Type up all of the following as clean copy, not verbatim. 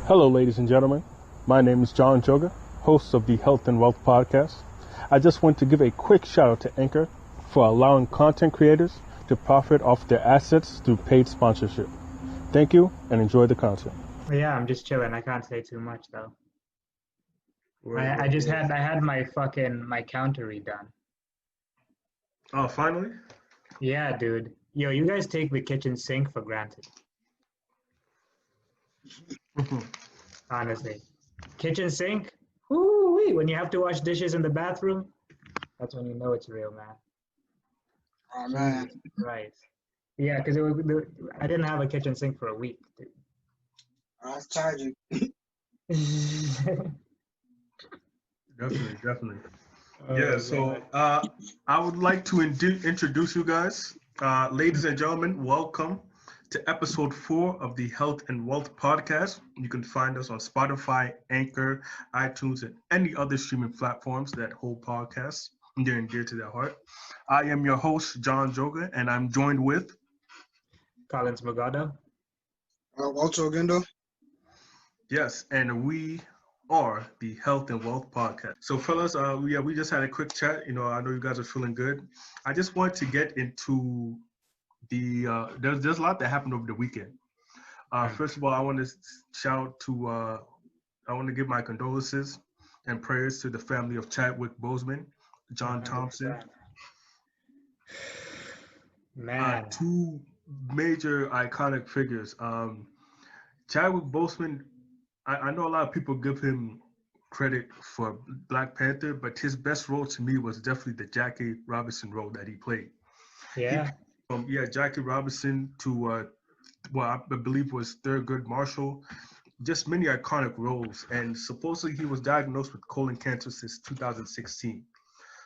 Hello, ladies and gentlemen. My name is John Joga, host of the Health and Wealth Podcast. I just want to give a quick shout out to Anchor for allowing content creators to profit off their assets through paid sponsorship. Thank you and enjoy the content. Yeah, I'm just chilling. I can't say too much though. I had my counter redone. Oh, finally? Yeah, dude. Yo, you guys take the kitchen sink for granted. Honestly. Kitchen sink? Woo-wee. When you have to wash dishes in the bathroom, that's when you know it's real, man. Oh, man. Right. Yeah, because I didn't have a kitchen sink for a week, dude. That's tragic. Definitely. Yeah, so I would like to introduce you guys. Ladies and gentlemen, welcome to episode 4 of the Health and Wealth Podcast. You can find us on Spotify, Anchor, iTunes, and any other streaming platforms that hold podcasts near and dear to their heart. I am your host, John Joga, and I'm joined with Collins Magado. Walter Ogendo. Yes, and we are the Health and Wealth Podcast. So, fellas, we just had a quick chat. I know you guys are feeling good. I just want to get into the there's a lot that happened over the weekend. First of all, I want to give my condolences and prayers to the family of Chadwick Boseman, John Thompson. Man, two major iconic figures. Chadwick Boseman, I know a lot of people give him credit for Black Panther, but his best role to me was definitely the Jackie Robinson role that he played. Yeah. Jackie Robinson to I believe was Thurgood Marshall, just many iconic roles. And supposedly he was diagnosed with colon cancer since 2016.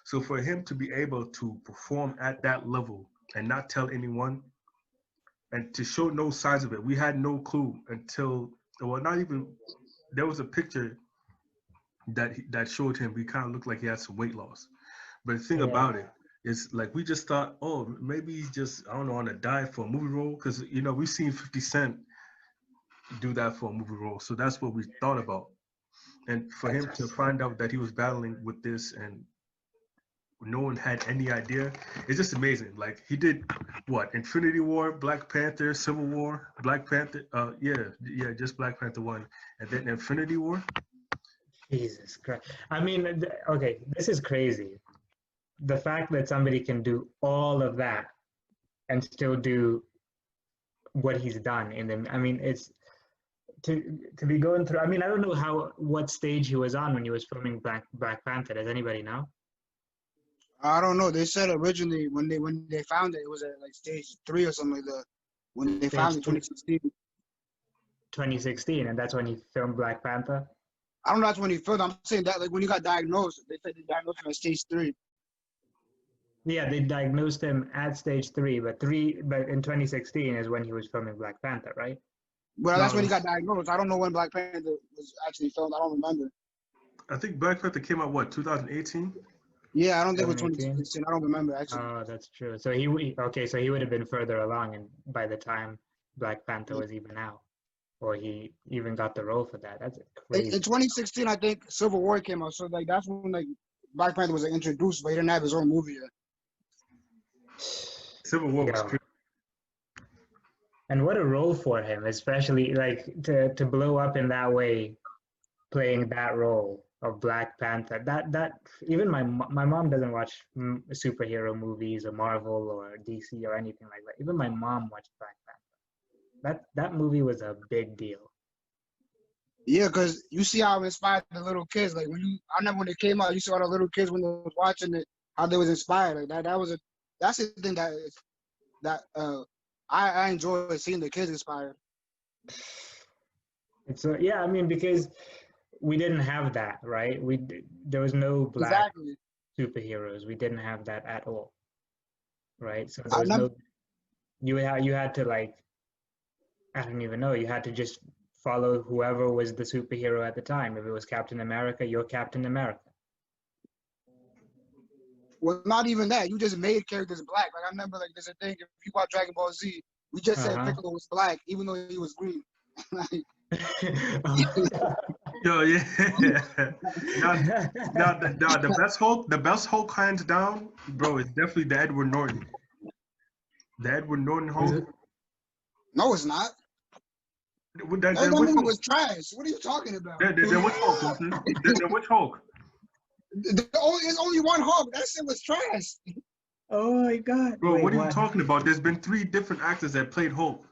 So for him to be able to perform at that level and not tell anyone and to show no signs of it, we had no clue until, there was a picture that showed him, he kind of looked like he had some weight loss. But the thing about it, it's like we just thought, oh, maybe he's just, I don't know, on a diet for a movie role. Because, we've seen 50 Cent do that for a movie role. So that's what we thought about. And for him to find out that he was battling with this and no one had any idea, it's just amazing. Like, he did, Infinity War, Black Panther, Civil War, Black Panther, just Black Panther 1. And then Infinity War. Jesus Christ. I mean, okay, this is crazy. The fact that somebody can do all of that and still do what he's done it's to be going through. I mean, I don't know what stage he was on when he was filming Black Panther. Does anybody know? I don't know. They said originally when they found it was at like stage 3 or something like that. When they found it, 2016. 2016, and that's when he filmed Black Panther. I don't know. That's when he filmed. I'm saying that like when he got diagnosed, they said they diagnosed him at stage 3. Yeah, they diagnosed him at stage 3, but in 2016 is when he was filming Black Panther, right? Well, that's when he got diagnosed. I don't know when Black Panther was actually filmed. I don't remember. I think Black Panther came out 2018. Yeah, I don't think it was 2016. I don't remember actually. Oh, that's true. So he would have been further along, and by the time Black Panther was even out, or he even got the role for that. That's crazy. In 2016, I think Civil War came out. So like that's when like Black Panther was introduced, but he didn't have his own movie yet. Civil War was crazy. And what a role for him, especially like to blow up in that way, playing that role of Black Panther. That even my mom doesn't watch superhero movies or Marvel or DC or anything like that. Even my mom watched Black Panther. That movie was a big deal. Yeah, because you see how it inspired the little kids. Like I remember when it came out, you saw the little kids when they was watching it, how they was inspired. Like that's the thing that I enjoy seeing the kids inspired. It's I mean, because we didn't have that, right? There was no Black superheroes. We didn't have that at all, right? So there was you had to like, I don't even know. You had to just follow whoever was the superhero at the time. If it was Captain America, you're Captain America. Well, not even that. You just made characters black. Like I remember, like there's a thing. If you watch Dragon Ball Z, we just said Piccolo was black, even though he was green. Like, Yo, yeah. The best Hulk hands down, bro, is definitely the Edward Norton. The Edward Norton Hulk. no, it's not. That Then movie which Hulk? was trash. What are you talking about? Then which Hulk, Wilson? Then which Hulk? There's only one Hulk. That shit was trash. Oh my God. Bro, Wait, what are you talking about? There's been 3 different actors that played Hulk.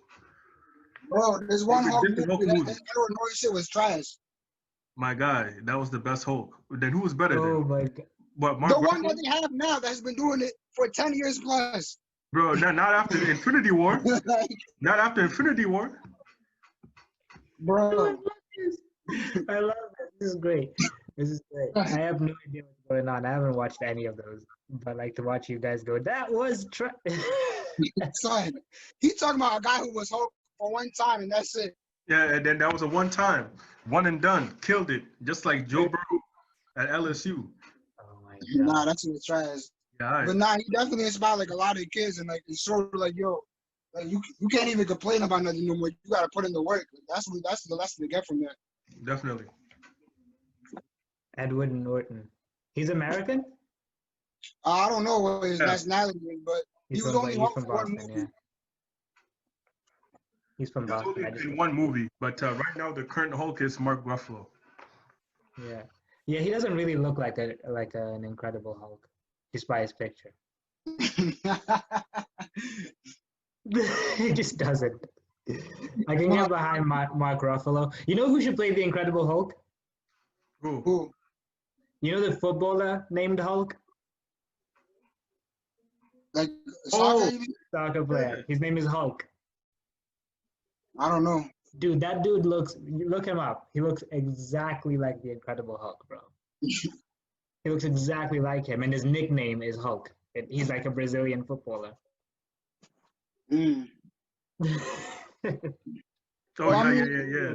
Bro, there's one There's Hulk different Hulk movie. That movies. Edward Norton shit was trash. My guy, that was the best Hulk. Then who was better Oh then? my God. But Mark The one Ruffalo? that they have now that's been doing it for 10 years plus. Bro, not after Infinity War. Like, Not after Infinity War. bro. I love this. This is great. This is great. I have no idea what's going on. I haven't watched any of those, but I like to watch you guys go. That was Son, he talking about a guy who was Hulk for one time and that's it. Yeah, and then that was a one time. One and done. Killed it. Just like Joe Burrow at LSU. Oh my Nah, God. that's what trash. Yeah, all right. But nah, he definitely inspired like a lot of kids and like it's sort of like, yo, like you can't even complain about nothing no more. You gotta put in the work. That's the lesson to get from that. Definitely. Edward Norton. He's American? I don't know what his Yeah. nationality is, but he was only Hulk for one Boston, movie. yeah. He's from It's Boston. only I just, in one movie, but right now the current Hulk is Mark Ruffalo. yeah. Yeah, he doesn't really look like an Incredible Hulk, just by his picture. He just doesn't. I can get behind Mark Ruffalo. You know who should play the Incredible Hulk? Who? Who? You know the footballer named Hulk? Like Oh. soccer? Soccer player. His name is Hulk. I don't know. Dude, that dude look him up. He looks exactly like the Incredible Hulk, bro. He looks exactly like him, and his nickname is Hulk. He's like a Brazilian footballer. Mm. Oh, Well, I yeah, mean- yeah.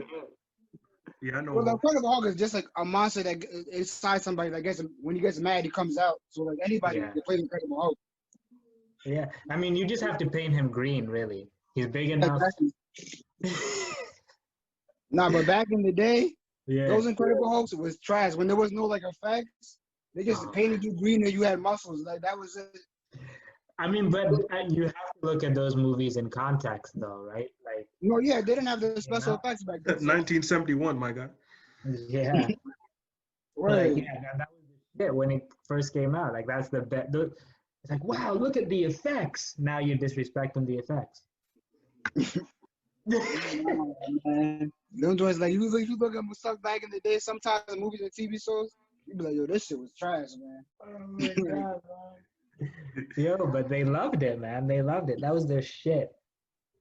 Yeah, I know. Well, the Incredible Hulk is just like a monster that inside somebody that gets when he gets mad, he comes out. So like anybody Yeah. can play the Incredible Hulk. Yeah, I mean, you just have to paint him green, really. He's big enough. Exactly. Nah, but back in the day, Yeah. those Incredible Hulks was trash. When there was no like effects, they just painted you green and you had muscles. Like that was it. I mean, but you have to look at those movies in context, though, right? Like, No, yeah, they didn't have the special effects back then. 1971, my guy. yeah. Right. Like, yeah, that was the shit when it first came out. Like, that's the best. It's like, wow, look at the effects. Now you're disrespecting the effects. Oh, man. Them joints like you look at stuff back in the day. Sometimes the movies and TV shows, you be like, yo, this shit was trash, man. Oh my God, man. Yo, but they loved it, man. They loved it. That was their shit.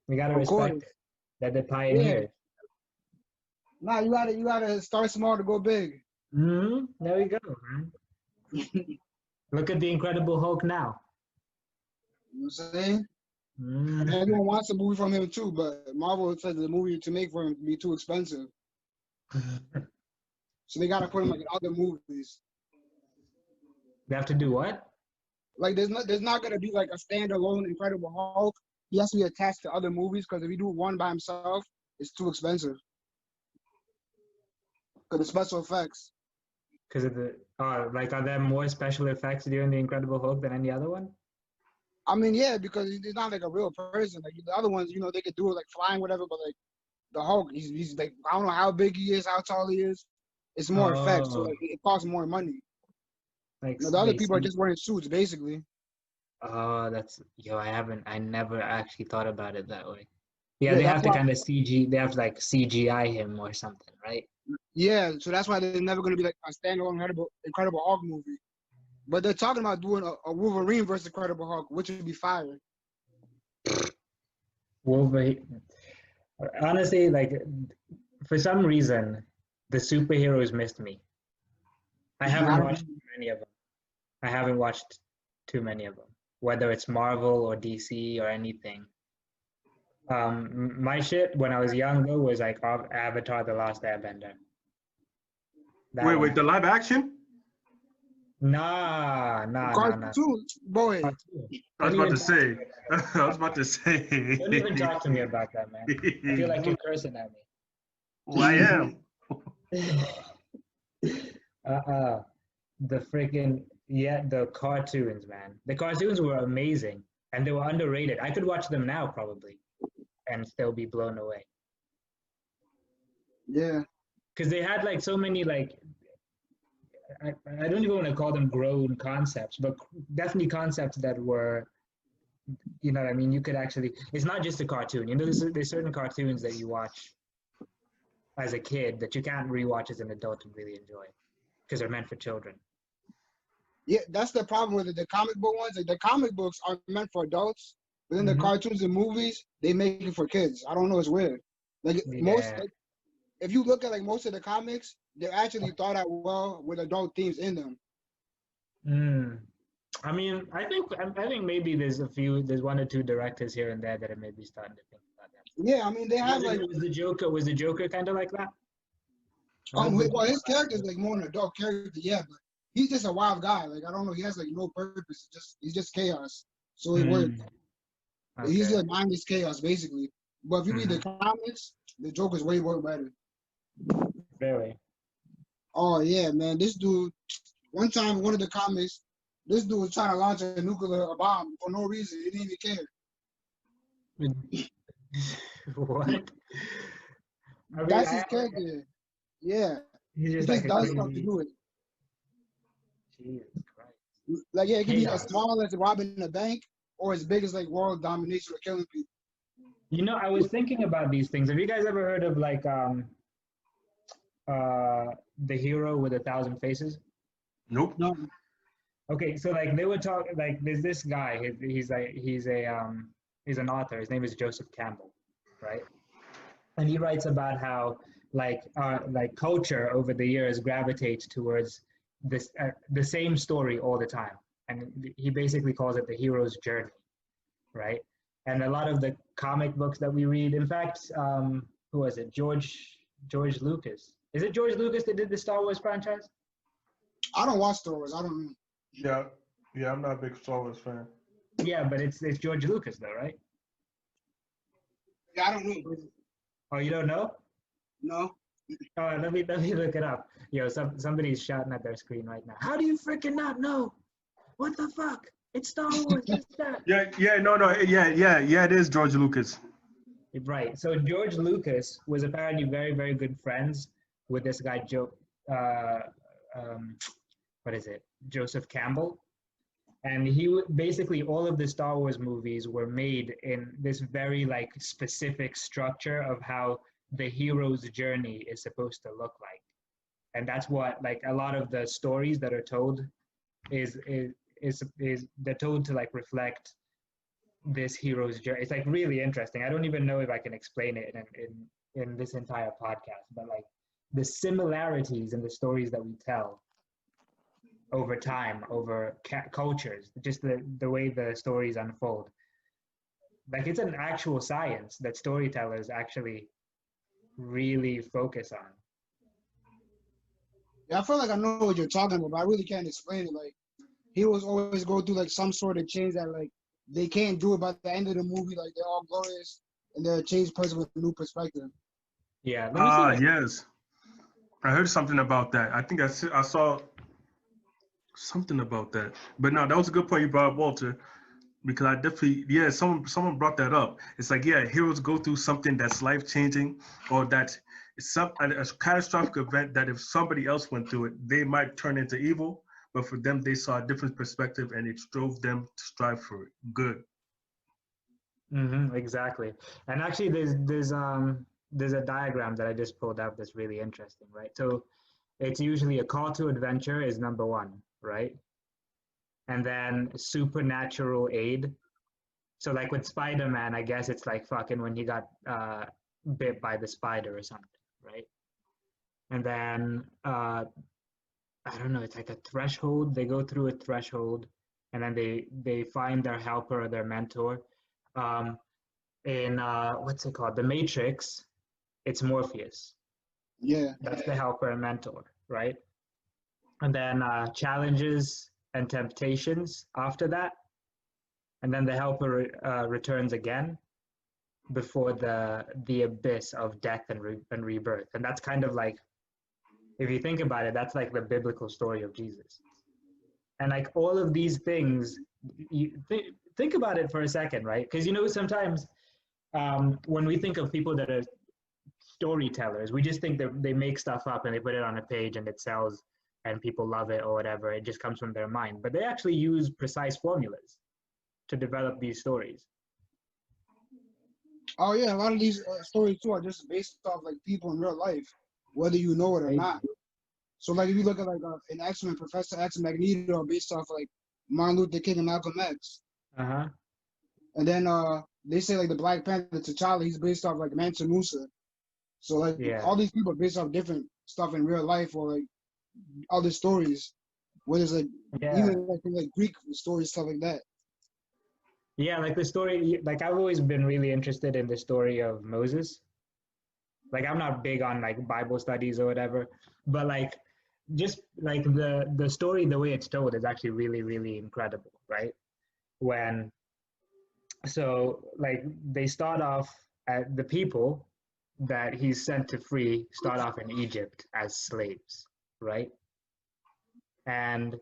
We gotta Of respect course. it. That they pioneered. Nah, you gotta start small to go big. There we go, man. Look at the Incredible Hulk now. You know what I'm saying? Mhm. Everyone wants a movie from him too, but Marvel said the movie to make for him would be too expensive. So they gotta put him like in other movies. They have to do what? Like there's not gonna be like a standalone Incredible Hulk. He has to be attached to other movies because if you do one by himself, it's too expensive. Because the special effects. Because of the like, are there more special effects during the Incredible Hulk than any other one? I mean, yeah, because he's not like a real person. Like the other ones, you know, they could do it like flying, whatever. But like the Hulk, he's like I don't know how big he is, how tall he is. It's more effects, so like, it costs more money. Like, You know, the other they people are see- just wearing suits, basically. Oh, I never actually thought about it that way. Yeah, Yeah, they have that's to why- kind of they have to like CGI him or something, right? Yeah, so that's why there's never gonna be like a standalone Incredible Hulk movie. But they're talking about doing a Wolverine versus Incredible Hulk, which would be fire. Wolverine. Honestly, like, for some reason, the superheroes missed me. I haven't watched too many of them. I haven't watched too many of them, whether it's Marvel or DC or anything. My shit when I was young though was like Avatar: The Last Airbender. That Wait, one. the live action? Nah. Cartoon, boy. I was about to say. I was about to say. Don't even talk to me about that, man. I feel like you're cursing at me. Well, I am. The freaking the cartoons, man. The cartoons were amazing and they were underrated. I could watch them now probably and still be blown away. Yeah. Because they had like so many like I don't even want to call them grown concepts, but definitely concepts that were, you know what I mean? You could actually, it's not just a cartoon. You know, there's certain cartoons that you watch as a kid that you can't rewatch as an adult and really enjoy because they're meant for children. Yeah, that's the problem with it. The comic book ones, like the comic books are meant for adults, but then the cartoons and movies, they make it for kids. I don't know, it's weird. Like most, like, if you look at like most of the comics, they're actually thought out well with adult themes in them. I mean, I think maybe there's one or two directors here and there that are maybe starting to think about that. Yeah, I mean they have was the Joker kind of like that? Well, his character is like more an adult character, yeah, but he's just a wild guy. Like I don't know, he has like no purpose. He's just chaos. So it works. Okay. He's like mindless chaos basically. But if you read the comics, the Joker's way more better. Really? Oh yeah, man. This dude, one time in one of the comics, this dude was trying to launch a nuclear bomb for no reason. He didn't even care. What? I mean, that's his character. Yeah. He just does stuff to do it. Jesus Christ. Like, yeah, it can be as small as robbing a bank or as big as like world domination or killing people. You know, I was thinking about these things. Have you guys ever heard of like the hero with 1,000 faces? Nope. No. Okay, so like they were talking, like there's this guy. He's an author. His name is Joseph Campbell, right? And he writes about how like culture over the years gravitates towards this the same story all the time, and he basically calls it the hero's journey, right? And a lot of the comic books that we read, in fact, who was it? George Lucas. Is it George Lucas that did the Star Wars franchise? I don't watch Star Wars. I don't know. Yeah, I'm not a big Star Wars fan. Yeah, but it's George Lucas though, right? Yeah, I don't know. Oh, you don't know? No. Let me look it up. Yo, somebody's shouting at their screen right now. How do you freaking not know? What the fuck? It's Star Wars. It's that. Yeah. It is George Lucas. Right. So George Lucas was apparently very, very good friends with this guy Joseph Campbell, and basically all of the Star Wars movies were made in this very like specific structure of how the hero's journey is supposed to look like, and that's what like a lot of the stories that are told is they're told to like reflect this hero's journey. It's like really interesting. I don't even know if I can explain it in this entire podcast, but like the similarities in the stories that we tell over time, over cultures, just the way the stories unfold. Like it's an actual science that storytellers actually really focus on. Yeah, I feel like I know what you're talking about, but I really can't explain it. Like heroes always go through like some sort of change that like they can't do it by the end of the movie. Like they're all glorious and they're a changed person with a new perspective. Yeah. Yes. I heard something about that. I think I saw something about that. But no, that was a good point you brought up, Walter, because I definitely, someone brought that up. It's like, heroes go through something that's life-changing or that it's a catastrophic event that if somebody else went through it, they might turn into evil. But for them, they saw a different perspective and it drove them to strive for it. Good. Exactly. And actually, there's a diagram that I just pulled up that's really interesting, right? So it's usually a call to adventure is number one, right? And then supernatural aid. So like with Spider-Man, I guess it's like fucking when he got bit by the spider or something, right? And then I don't know, it's like a threshold. They go through a threshold and then they find their helper or their mentor. In what's it called? The Matrix, it's Morpheus. Yeah. That's the helper and mentor, right? And then challenges and temptations after that. And then the helper returns again. before the abyss of death and rebirth. And that's kind of like, if you think about it, that's like the biblical story of Jesus. And like all of these things, think about it for a second, right? Because sometimes when we think of people that are storytellers, we just think that they make stuff up and they put it on a page and it sells and people love it or whatever. It just comes from their mind. But they actually use precise formulas to develop these stories. Oh yeah, a lot of these stories too are just based off like people in real life, whether you know it or not. So like if you look at like an X-Men, Professor X and Magneto are based off like Martin Luther King and Malcolm X. Uh-huh. And then they say like the Black Panther, T'Challa, he's based off like Mansa Musa. So like all these people are based off different stuff in real life or like other stories. Where there's like even like Greek stories, stuff like that. Yeah, like the story, like I've always been really interested in the story of Moses. Like I'm not big on like Bible studies or whatever, but like just like the story, the way it's told is actually really, really incredible, right? So like they start off at the people that he's sent to free start off in Egypt as slaves, right? And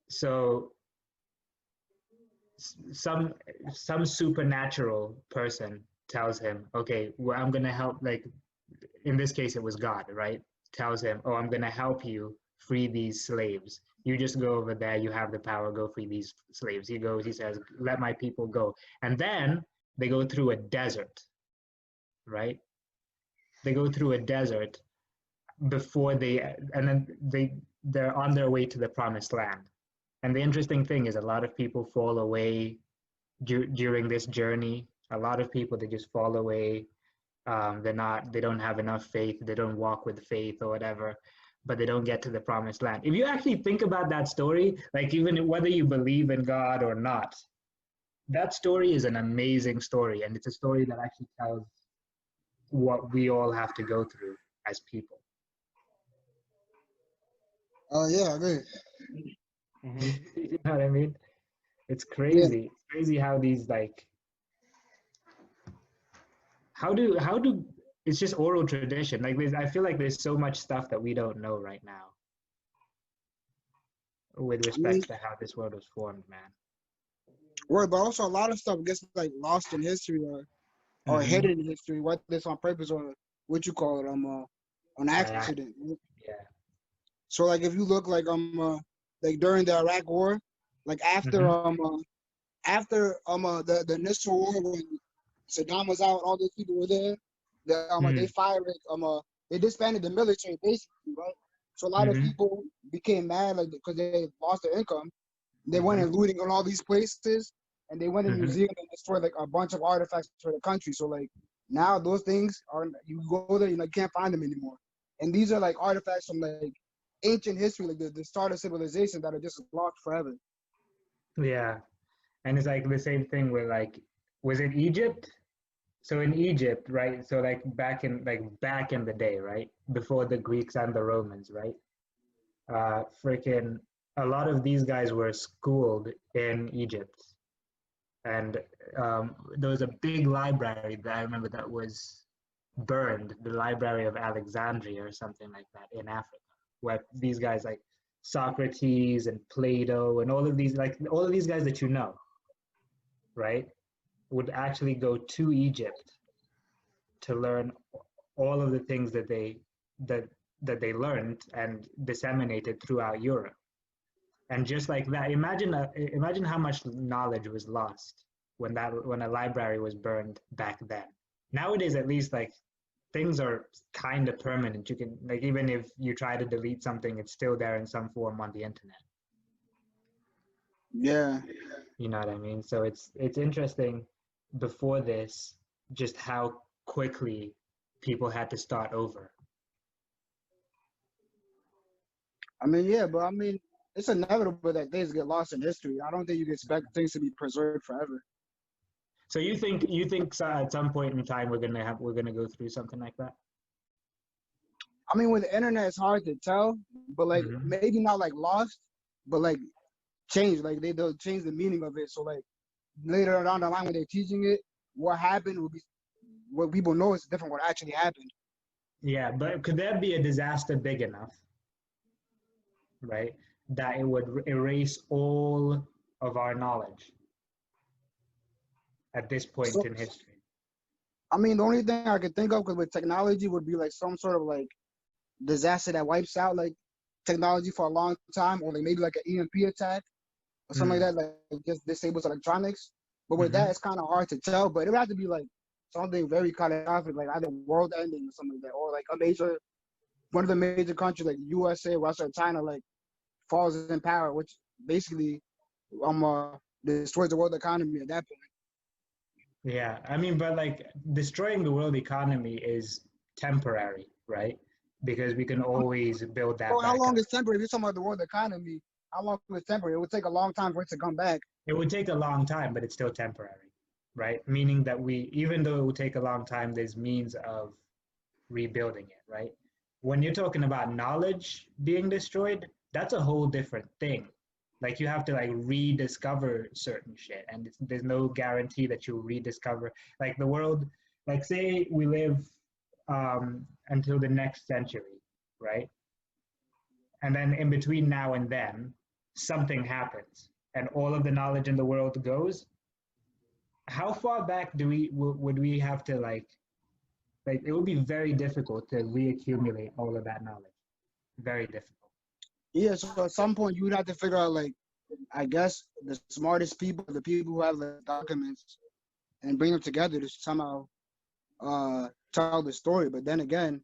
so some supernatural person tells him, okay, well, I'm going to help, like in this case it was God, right? Tells him, oh, I'm going to help you free these slaves. You just go over there, you have the power, go free these slaves. He goes, he says, let my people go. And then they go through a desert, right? They go through a desert before they're on their way to the promised land. And the interesting thing is a lot of people fall away during this journey. A lot of people, they just fall away. They don't have enough faith. They don't walk with faith or whatever, but they don't get to the promised land. If you actually think about that story, like even whether you believe in God or not, that story is an amazing story. And it's a story that actually tells what we all have to go through as people. Yeah, I agree. You know what I mean? It's crazy. Yeah. It's crazy how these like how do it's just oral tradition. Like I feel like there's so much stuff that we don't know right now with respect to how this world was formed, man. Right, but also a lot of stuff gets like lost in history or hidden in history, whether it's on purpose or what you call it, on accident. Yeah. So like if you look like during the Iraq War, like after the initial war when Saddam was out, all those people were there. They fired they disbanded the military basically, right? So a lot of people became mad like because they lost their income. They went and looting on all these places, and they went to museums and destroyed like a bunch of artifacts for the country. So like now those things are, you go there, you can't find them anymore. And these are like artifacts from like ancient history, like the start of civilization that are just lost forever. Yeah, and it's like the same thing with like, was it Egypt? So in Egypt, right? So like back in the day, right? Before the Greeks and the Romans, right? Freaking a lot of these guys were schooled in Egypt, and there was a big library that I remember that was burned, the Library of Alexandria or something like that in Africa, where these guys like Socrates and Plato and all of these guys that you know, right, would actually go to Egypt to learn all of the things that they learned and disseminated throughout Europe. And just like that, imagine how much knowledge was lost when a library was burned back then. Nowadays, at least, like things are kind of permanent. You can, like, even if you try to delete something, it's still there in some form on the internet. Yeah. You know what I mean? So it's interesting before this, just how quickly people had to start over. I mean, yeah, but I mean, it's inevitable that things get lost in history. I don't think you can expect things to be preserved forever. So you think at some point in time we're gonna go through something like that? I mean, with the internet, it's hard to tell, but like maybe not like lost, but like change. Like they'll change the meaning of it. So like later down the line when they're teaching it, what happened will be what people know is different what actually happened. Yeah, but could there be a disaster big enough, right, that it would erase all of our knowledge at this point So in history? I mean, the only thing I could think of, because with technology, would be like some sort of like disaster that wipes out like technology for a long time, or like maybe like an EMP attack or something like Mm. that, like just disables electronics. But with that, Mm-hmm. it's kind of hard to tell. But it would have to be like something very catastrophic, like either world ending or something like that, or like a major one of the major countries like USA, Russia, or China like falls in power, which basically destroys the world economy at that point. Yeah, I mean, but like destroying the world economy is temporary, right? Because we can always build that Well, how back long up. is temporary? If you're talking about the world economy, how long is temporary? It would take a long time for it to come back. It would take a long time, but it's still temporary, right? Meaning that even though it would take a long time, there's means of rebuilding it, right? When you're talking about knowledge being destroyed, that's a whole different thing. Like you have to like rediscover certain shit, and there's no guarantee that you'll rediscover like the world. Like say we live until the next century, right? And then in between now and then, something happens, and all of the knowledge in the world goes. How far back would we have to like it would be very difficult to reaccumulate all of that knowledge. Very difficult. Yeah, so at some point you would have to figure out like I guess the smartest people, the people who have the documents, and bring them together to somehow tell the story. But then again,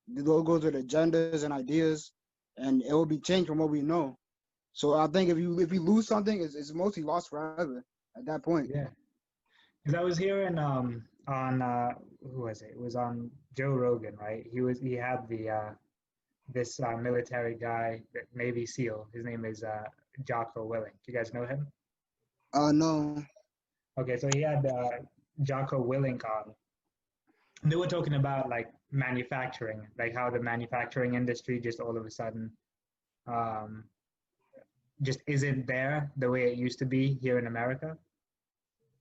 they'll go to the agendas and ideas, and it will be changed from what we know. So I think if you lose something, it's mostly lost forever at that point. Yeah. Because I was hearing on who was it? It was on Joe Rogan, right? He had the this military guy, Navy SEAL. His name is Jocko Willing. Do you guys know him? No. Okay, so he had Jocko Willink on. They were talking about like manufacturing, like how the manufacturing industry just all of a sudden um, just isn't there the way it used to be here in America,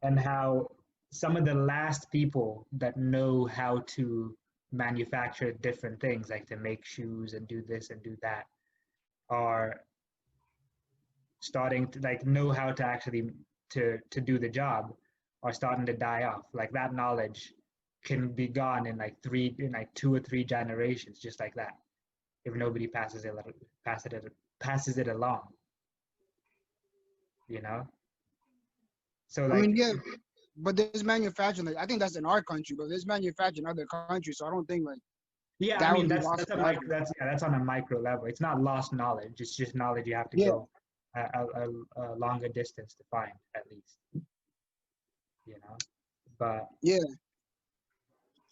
and how some of the last people that know how to manufacture different things, like to make shoes and do this and do that, are starting to like know how to actually to do the job, are starting to die off. Like that knowledge can be gone in like 2 or 3 generations, just like that, if nobody passes it along, you know. So I mean, like yeah, but there's manufacturing. Like, I think that's in our country, but there's manufacturing in other countries. So I don't think like yeah, I that mean would be that's lost that's a forever. micro that's yeah, that's on a micro level. It's not lost knowledge. It's just knowledge you have to Yeah, go a longer distance to find, at least, you know. But yeah,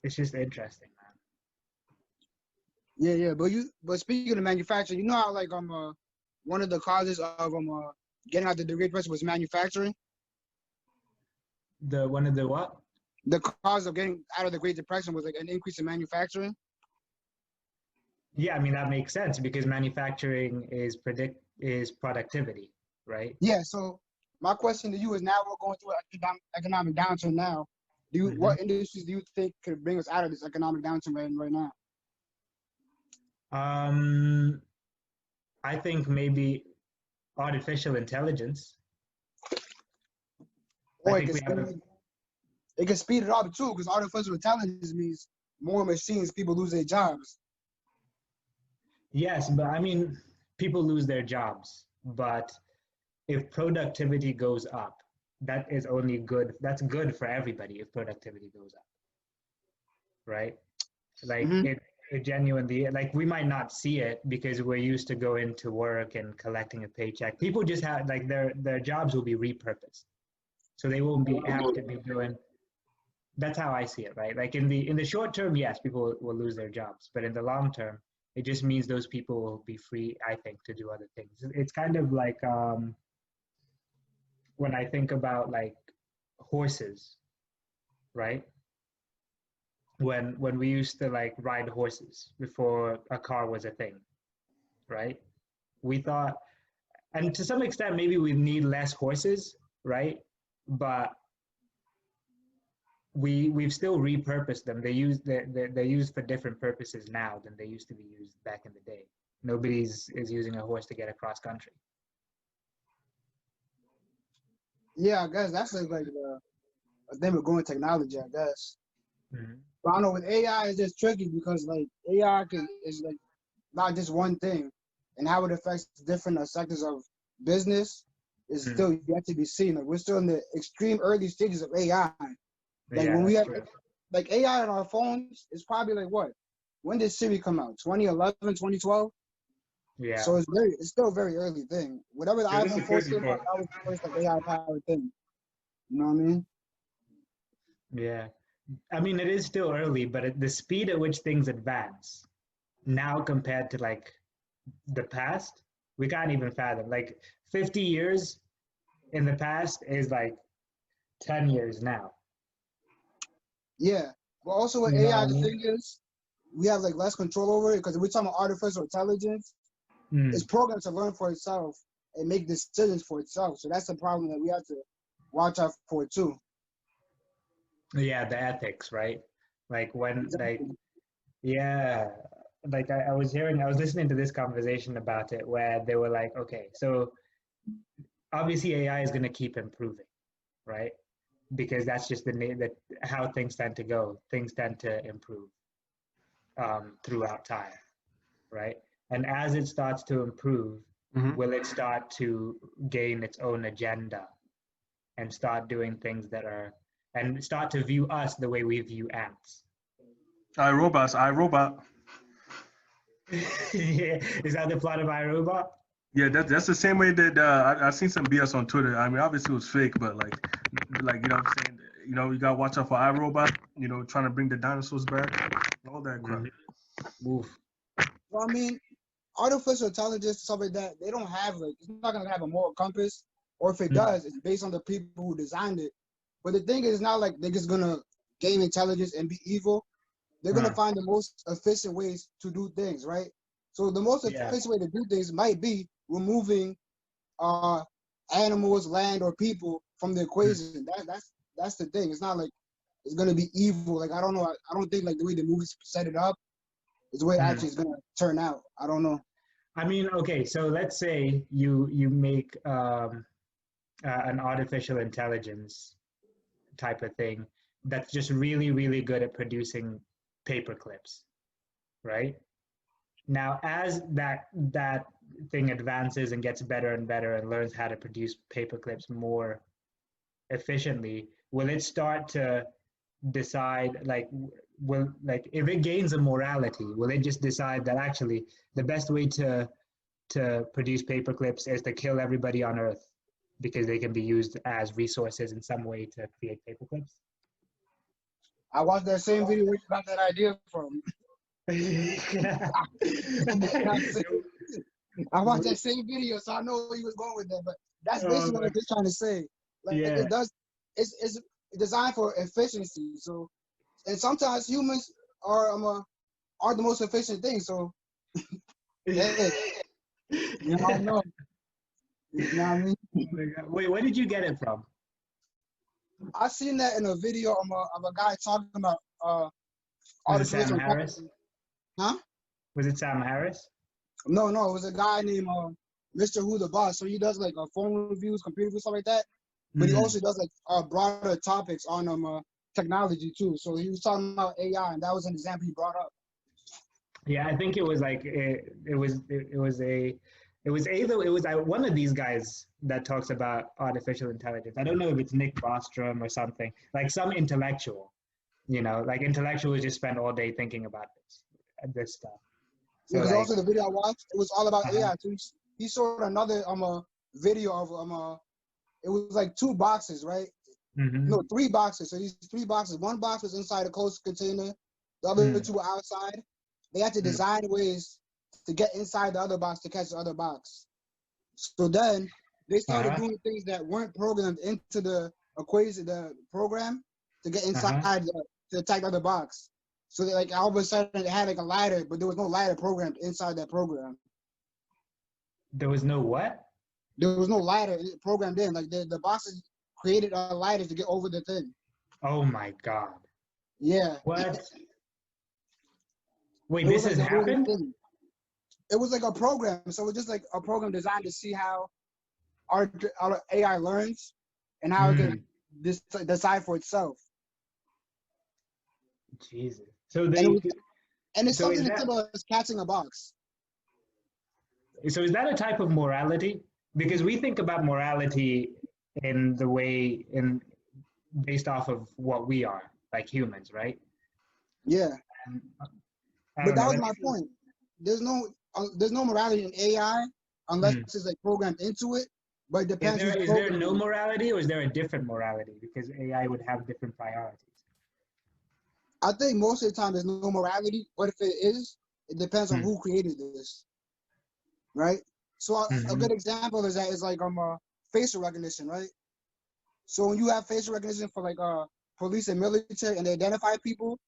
it's just interesting, man. yeah. But speaking of manufacturing, you know how like one of the causes of getting out the Great Depression was manufacturing. The one of the what? The cause of getting out of the Great Depression was like an increase in manufacturing. Yeah, I mean that makes sense because manufacturing is productivity, right? Yeah. So my question to you is: now we're going through an economic downturn. Now, Hmm. what industries do you think could bring us out of this economic downturn right now? Um, I think maybe artificial intelligence. I Or think we have a it can speed it up too, because artificial intelligence means more machines, people lose their jobs. yes, but I mean people lose their jobs, but if productivity goes up, that is only good. That's good for everybody if productivity goes up, right? Like Hmm. it genuinely, like we might not see it because we're used to going to work and collecting a paycheck. People just have like their jobs will be repurposed, so they won't be have to be doing. That's how I see it, right? Like in the short term, yes, people will lose their jobs, but in the long term, it just means those people will be free, I think, to do other things. It's kind of like when I think about like horses, right? When we used to like ride horses before a car was a thing, right? We thought, and to some extent, maybe we need less horses, right? But we've still repurposed them. They're used for different purposes now than they used to be used back in the day. Nobody's is using a horse to get across country. Yeah, I guess that's like a thing with growing technology, I guess. But I don't know, with AI it's just tricky because like AI is like not just one thing, and how it affects different sectors of business is still yet to be seen. Like we're still in the extreme early stages of AI. Like when we have like AI on our phones, it's probably like what? When did Siri come out? 2011, 2012? Yeah. So it's still a very early thing. Whatever the Yeah, iPhone 4 came out, that was the first like AI powered thing. You know what I mean? Yeah. I mean, it is still early, but at the speed at which things advance now compared to like the past, we can't even fathom. Like 50 years in the past is like 10 years now. Yeah. But also with You know AI, what I the mean? thing is, we have like less control over it because if we're talking about artificial intelligence, it's programmed to learn for itself and make decisions for itself. So that's the problem that we have to watch out for too. Yeah, the ethics, right? Like when, like, Exactly. yeah, like I was listening to this conversation about it where they were like, okay, so obviously AI is going to keep improving, right? Because that's just that how things tend to go. Things tend to improve throughout time, right? And as it starts to improve, will it start to gain its own agenda and start doing things that are and start to view us the way we view ants? iRobot. Is that the plot of iRobot? Yeah, that's the same way that I've seen some BS on Twitter. I mean, obviously it was fake, but like you know what I'm saying. You know, you gotta watch out for iRobot. You know, trying to bring the dinosaurs back, all that crap. Oof. Well, I mean, artificial intelligence, stuff like that, they don't have like it's not gonna have a moral compass, or if it does, it's based on the people who designed it. But the thing is not like they're just gonna gain intelligence and be evil. They're gonna find the most efficient ways to do things, right? So the most Yeah. efficient way to do things might be removing animals, land, or people from the equation. That's the thing. It's not like it's gonna be evil. Like I don't know. I don't think like the way the movies set it up is the way actually it's gonna turn out. I don't know. I mean, okay, so let's say you make an artificial intelligence type of thing that's just really, really good at producing paper clips, right? Now, as that thing advances and gets better and better and learns how to produce paper clips more efficiently, will it start to decide like will like if it gains a morality, will it just decide that actually the best way to produce paper clips is to kill everybody on Earth because they can be used as resources in some way to create paper clips? I watched that same video where you got that idea from. I watched that same video, so I know where he was going with that. But that's basically what they're trying to say. Like Yeah. it's designed for efficiency. So, and sometimes humans are the most efficient thing. So, hey, you don't know. You know what I mean? Oh my God. Wait, where did you get it from? I seen that in a video of a guy talking about Was it artificial Sam intelligence. Harris? Huh? Was it Sam Harris? No, it was a guy named Mr. Who the Boss. So he does like phone reviews, computer reviews, stuff like that. But he also does like broader topics on technology too. So he was talking about AI, and that was an example he brought up. Yeah, I think it was like it was one of these guys that talks about artificial intelligence. I don't know if it's Nick Bostrom or something, like some intellectual, like intellectuals just spend all day thinking about this stuff. Yeah, So because like, also the video I watched, it was all about AI too. He showed another video of it was like 2 boxes, right? No, 3 boxes. So these 3 boxes, one box was inside a closed container, the other 2 were outside. They had to design ways to get inside the other box to catch the other box. So then they started doing things that weren't programmed into the equation, the program, to get inside to attack the other box. So they, like all of a sudden it had like a ladder, but there was no ladder programmed inside that program. there was no what? There was no ladder programmed in. Like the boxes created a ladder to get over the thing. Oh my God. Yeah. What? Wait, It was this like has the weirdest happened? thing. It was like a program. So it was just like a program designed to see how our AI learns and how it Mm, can decide for itself. Jesus. So And it they, was, and it's so something is as that, simple as catching a box. so is that a type of morality? Because we think about morality in the way in based off of what we are, like humans, right? Yeah. And, I But don't that know. was Let me my see. point. There's no morality in AI unless Hmm. it's like programmed into it. But it depends who's Is there no programming it. morality, or is there a different morality? Because AI would have different priorities. I think most of the time there's no morality, but if it is, it depends on Hmm. who created this, right? So a Hmm. good example is that is like facial recognition, right? So when you have facial recognition for like police and military and they identify people,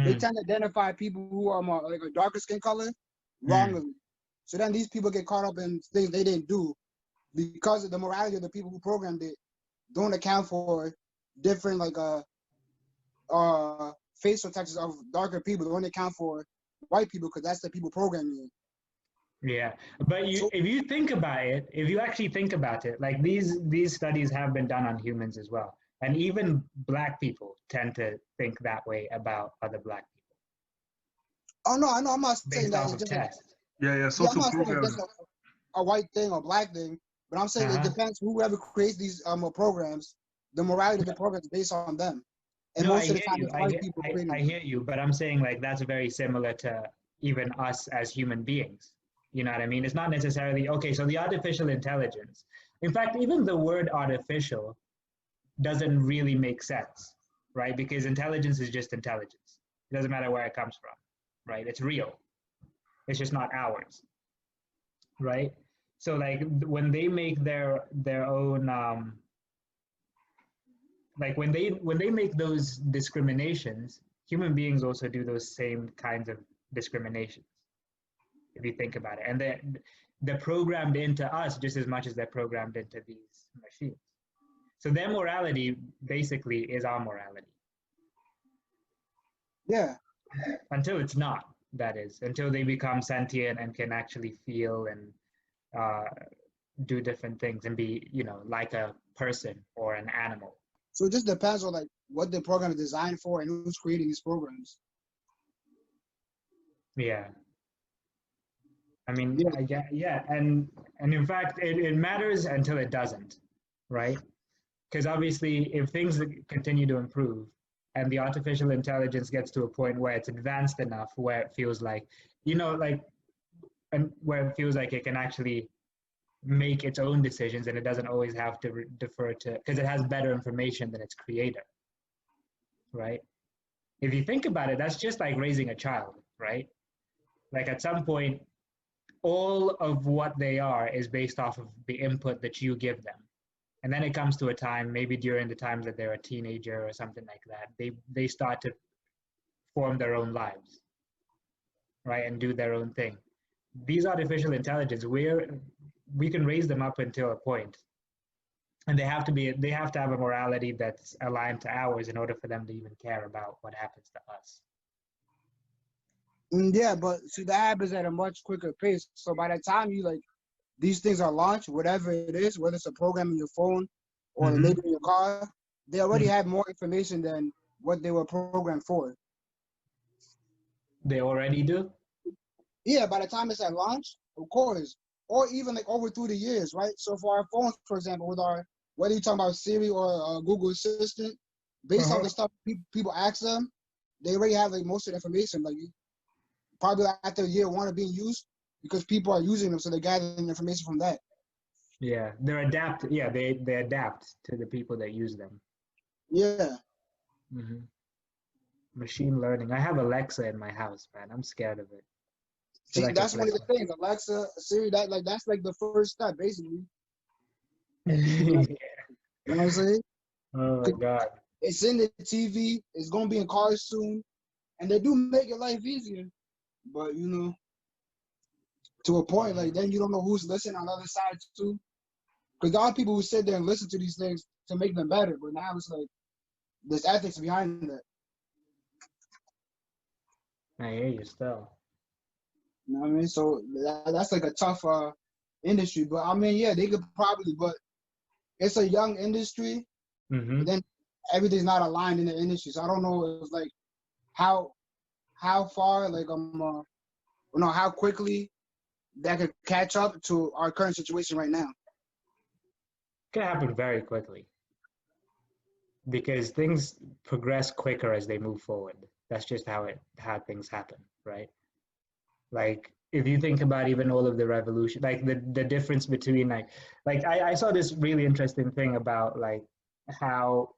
they Hmm. tend to identify people who are more like a darker skin color Hmm. wrongly. So then these people get caught up in things they didn't do because of the morality of the people who programmed it don't account for different like facial textures of darker people. They only account for white people because that's the people programming it. Yeah, but So if you think about it, if you actually think about it, like these studies have been done on humans as well, and even black people tend to think that way about other black people oh no, I know I'm not saying based that off it's of just like tests. Yeah, yeah, I'm social not saying it's programming. just a white thing or black thing, but I'm saying it Uh-huh. depends whoever creates these programs, the morality of the program is based on them. And No, I most of the hear time you. it's white people I creating them. hear you, but I'm saying like that's very similar to even us as human beings. You know what I mean? It's not necessarily okay. So the artificial intelligence, in fact, even the word artificial doesn't really make sense, right? Because intelligence is just intelligence. It doesn't matter where it comes from, right? It's real. It's just not ours, right? So like when they make their own like when they make those discriminations, human beings also do those same kinds of discriminations if you think about it, and they're programmed into us just as much as they're programmed into these machines. So their morality basically is our morality Yeah. until it's not. That is until they become sentient and can actually feel and uh, do different things and be, you know, like a person or an animal. So it just depends on like what the program is designed for and who's creating these programs. Yeah. I mean, Yeah. I get, yeah. And in fact, it matters until it doesn't, right? Because obviously, if things continue to improve and the artificial intelligence gets to a point where it's advanced enough, where it feels like, you know, like, and where it feels like it can actually make its own decisions and it doesn't always have to defer to, because it has better information than its creator, right? If you think about it, that's just like raising a child, right? Like at some point, all of what they are is based off of the input that you give them. And then it comes to a time, maybe during the times that they're a teenager or something like that, they start to form their own lives, right, and do their own thing. These artificial intelligence, we can raise them up until a point, and they have to have a morality that's aligned to ours in order for them to even care about what happens to us. Yeah, but see that happens at a much quicker pace. So by the time you like these things are launched, whatever it is, whether it's a program in your phone or maybe Mm-hmm. in your car, they already Mm-hmm. have more information than what they were programmed for. They already do. Yeah, by the time it's at launch, of course, or even like over through the years, right? So for our phones, for example, with our whether you're talking about Siri or Google Assistant, based on Uh-huh. the stuff people ask them, they already have like most of the information. Like probably after year one of being used, because people are using them, so they're gathering information from that. Yeah, they're adapt. Yeah, they adapt to the people that use them. Yeah. Hmm. Machine learning. I have Alexa in my house, man. I'm scared of it. I feel See, like that's it's one like of the things. Alexa, Siri, that's like the first step, basically. You know, yeah. you know what I'm saying? Oh my 'Cause God. it's in the TV. It's gonna be in cars soon, and they do make your life easier. But you know, to a point, like then you don't know who's listening on the other side too. Because there are people who sit there and listen to these things to make them better. But now it's like there's ethics behind that. I hear you still. You know what I mean? So that's like a tough industry. But I mean, yeah, they could probably, but it's a young industry. Mm-hmm. But then everything's not aligned in the industry. So I don't know if like how far like how quickly that could catch up to our current situation right now. Could happen very quickly because things progress quicker as they move forward. That's just how things happen, right? Like if you think about even all of the revolution, like the difference between like I saw this really interesting thing about like how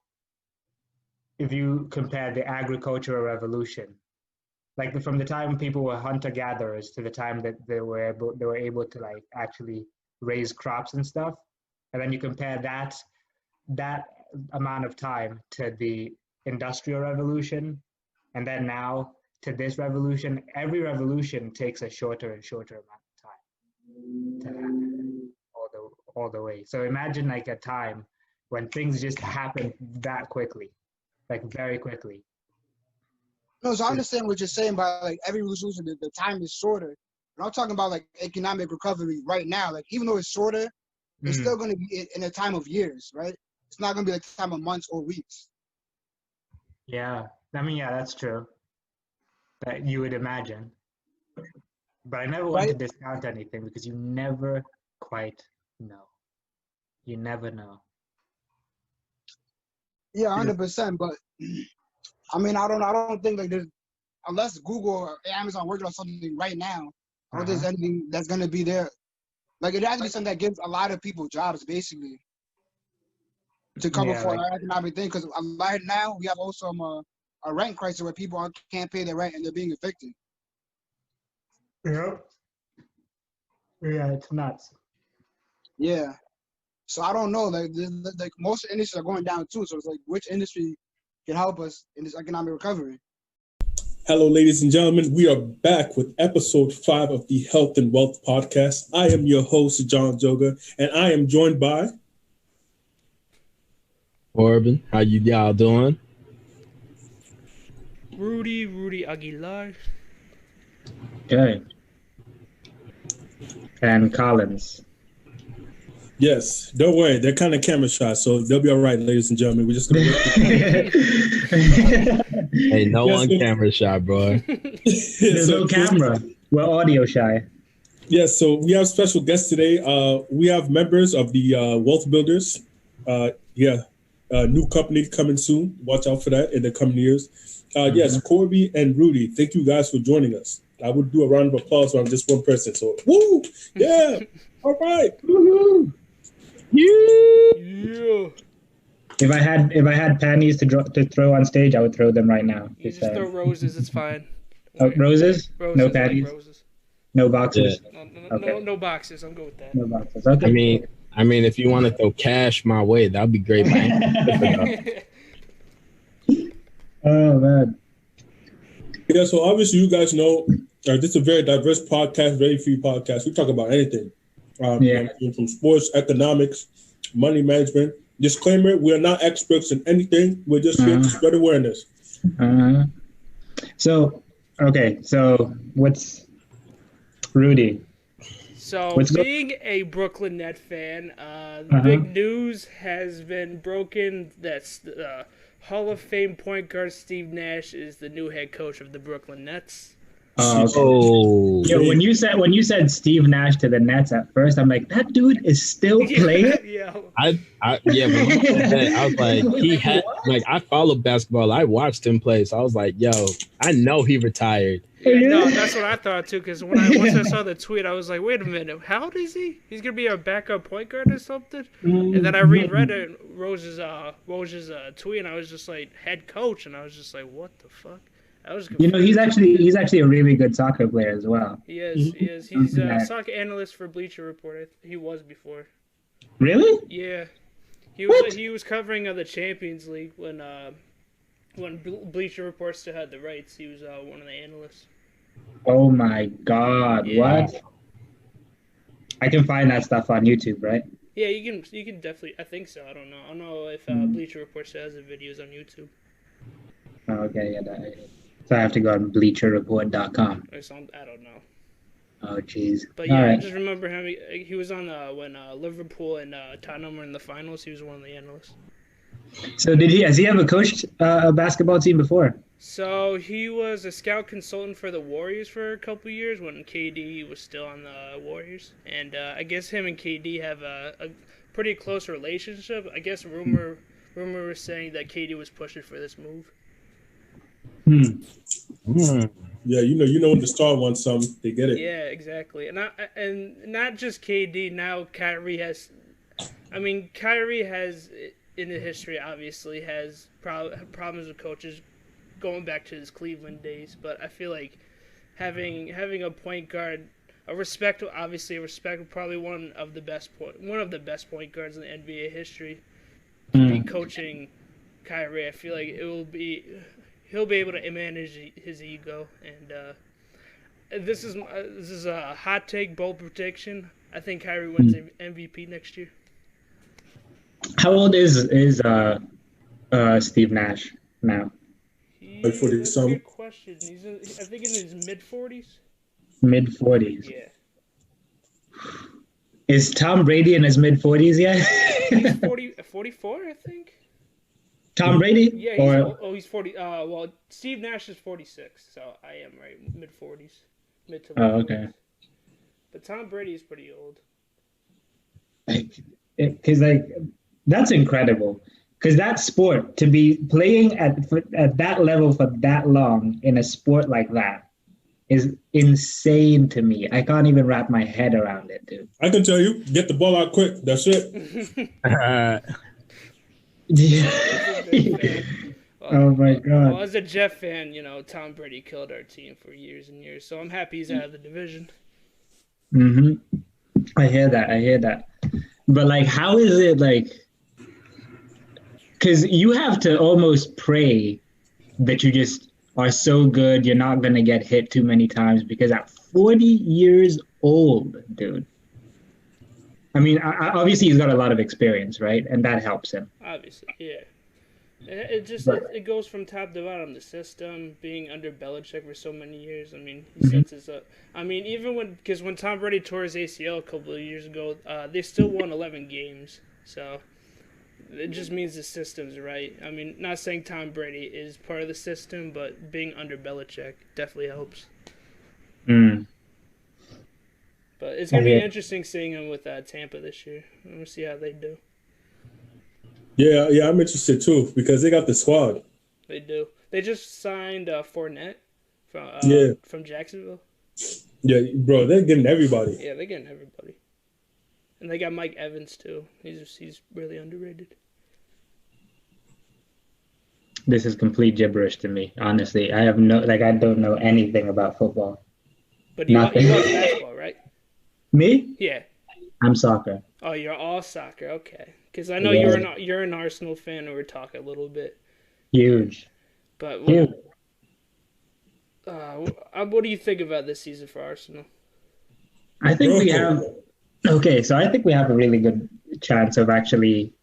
if you compare the agricultural revolution, like from the time people were hunter gatherers to the time that they were able to like actually raise crops and stuff, and then you compare that amount of time to the industrial revolution, and then now to this revolution. Every revolution takes a shorter and shorter amount of time to happen all the way. So imagine like a time when things just happen that quickly, like very quickly. No, so I understand what you're saying by like every resolution, the time is shorter. But I'm talking about like economic recovery right now. Like even though it's shorter, it's still going to be in a time of years, right? It's not going to be like a time of months or weeks. Yeah, I mean, yeah, that's true. That you would imagine. But I never want to discount anything because you never quite know. You never know. Yeah, 100%. But I mean, I don't think like there's, unless Google or Amazon working on something right now, I don't think there's anything that's going to be there. Like it has to be something that gives a lot of people jobs, basically, to cover for our economic thing. Because right now we have also a rent crisis where people can't pay their rent and they're being evicted. Yeah. Yeah, it's nuts. Yeah. So I don't know. Like most industries are going down too. So it's like, which industry can help us in this economic recovery? Hello, ladies and gentlemen. We are back with episode 5 of the Health and Wealth Podcast. I am your host, John Joga, and I am joined by Corbin. How y'all doing? Rudy Aguilar. Good. And Collins. Yes, don't worry. They're kind of camera shy, so they'll be all right, ladies and gentlemen. We're just going to Hey, no on camera shy, bro. There's no camera. We're audio shy. Yes, so we have special guests today. We have members of the Wealth Builders. New company coming soon. Watch out for that in the coming years. Yes, Corby and Rudy, thank you guys for joining us. I would do a round of applause when I'm just one person. So, woo! Yeah! All right! Woo-hoo! Yeah. If I had panties to throw on stage, I would throw them right now. You just throw roses. It's fine. Oh, roses? Roses? No panties? Like roses. No boxes? Yeah. No boxes. I'm good with that. No boxes. Okay. I mean, if you want to throw cash my way, that'd be great, man. Oh, man. Yeah, so obviously you guys know this is a very diverse podcast, very free podcast. We talk about anything. From sports, economics, money management. Disclaimer, we are not experts in anything. We're just here to spread awareness. So what's Rudy? So being a Brooklyn Net fan, the big news has been broken that Hall of Fame point guard Steve Nash is the new head coach of the Brooklyn Nets. Oh, yo! When you said Steve Nash to the Nets at first, I'm like, that dude is still playing. Yeah. When you said that, I was like, he had like I follow basketball. I watched him play, so I was like, yo, I know he retired. Yeah, no, that's what I thought too. Because once I saw the tweet, I was like, wait a minute, how old is he? He's gonna be a backup point guard or something? And then I reread Rose's tweet, and I was just like, head coach, and I was just like, what the fuck? He's actually a really good soccer player as well. He is. He's a soccer analyst for Bleacher Report. He was before. Really? Yeah. He was covering the Champions League when Bleacher Report still had the rights. He was one of the analysts. Oh my God! Yeah. What? I can find that stuff on YouTube, right? Yeah, you can definitely. I think so. I don't know. I don't know if Bleacher Report still has the videos on YouTube. Oh, okay, yeah. So I have to go on bleacherreport.com. Or something. I don't know. Oh, jeez. But yeah, All I right. just remember him. He was on when Liverpool and Tottenham were in the finals. He was one of the analysts. So has he ever coached a basketball team before? So he was a scout consultant for the Warriors for a couple years when KD was still on the Warriors, and I guess him and KD have a pretty close relationship. I guess rumor was saying that KD was pushing for this move. Yeah, you know when the star wants something, they get it. Yeah, exactly, and not just KD. Now Kyrie has in the history obviously has problems with coaches going back to his Cleveland days, but I feel like having a point guard, probably one of the best point guards in the NBA history, to be coaching Kyrie. I feel like he'll be able to manage his ego, and this is a hot take, bold prediction. I think Kyrie wins MVP next year. How old is Steve Nash now? Like 40 something. Good question. He's I think in his mid-40s. Mid-40s. Yeah. Is Tom Brady in his mid-40s yet? He's 44, I think. Tom Brady? Yeah, he's 40. Well, Steve Nash is 46, so I am right. Mid-40s. Mid to late 40s. Okay. But Tom Brady is pretty old. Because that's incredible. Because that sport, to be playing at that level for that long in a sport like that is insane to me. I can't even wrap my head around it, dude. I can tell you, get the ball out quick. That's it. Oh my God. Well, as a Jeff fan, Tom Brady killed our team for years and years, so I'm happy he's out of the division. I hear that. But how is it because you have to almost pray that you just are so good you're not going to get hit too many times, because at 40 years old, dude. I mean, obviously he's got a lot of experience, right? And that helps him. Obviously, yeah. It goes from top to bottom. The system, being under Belichick for so many years. I mean, he sets us up. I mean, because when Tom Brady tore his ACL a couple of years ago, they still won 11 games. So it just means the system's right. I mean, not saying Tom Brady is part of the system, but being under Belichick definitely helps. But it's going to be interesting seeing him with Tampa this year. I'm going to see how they do. Yeah, I'm interested too, because they got the squad. They do. They just signed Fournette from Jacksonville. Yeah, bro, they're getting everybody. Yeah, they're getting everybody. And they got Mike Evans too. He's really underrated. This is complete gibberish to me, honestly. I have I don't know anything about football. But you watch basketball, right? Me? Yeah. I'm soccer. Oh, you're all soccer. Okay. Because I know you're an Arsenal fan, and we're talking a little bit. Huge. But Huge. What do you think about this season for Arsenal? I think we have a really good chance of actually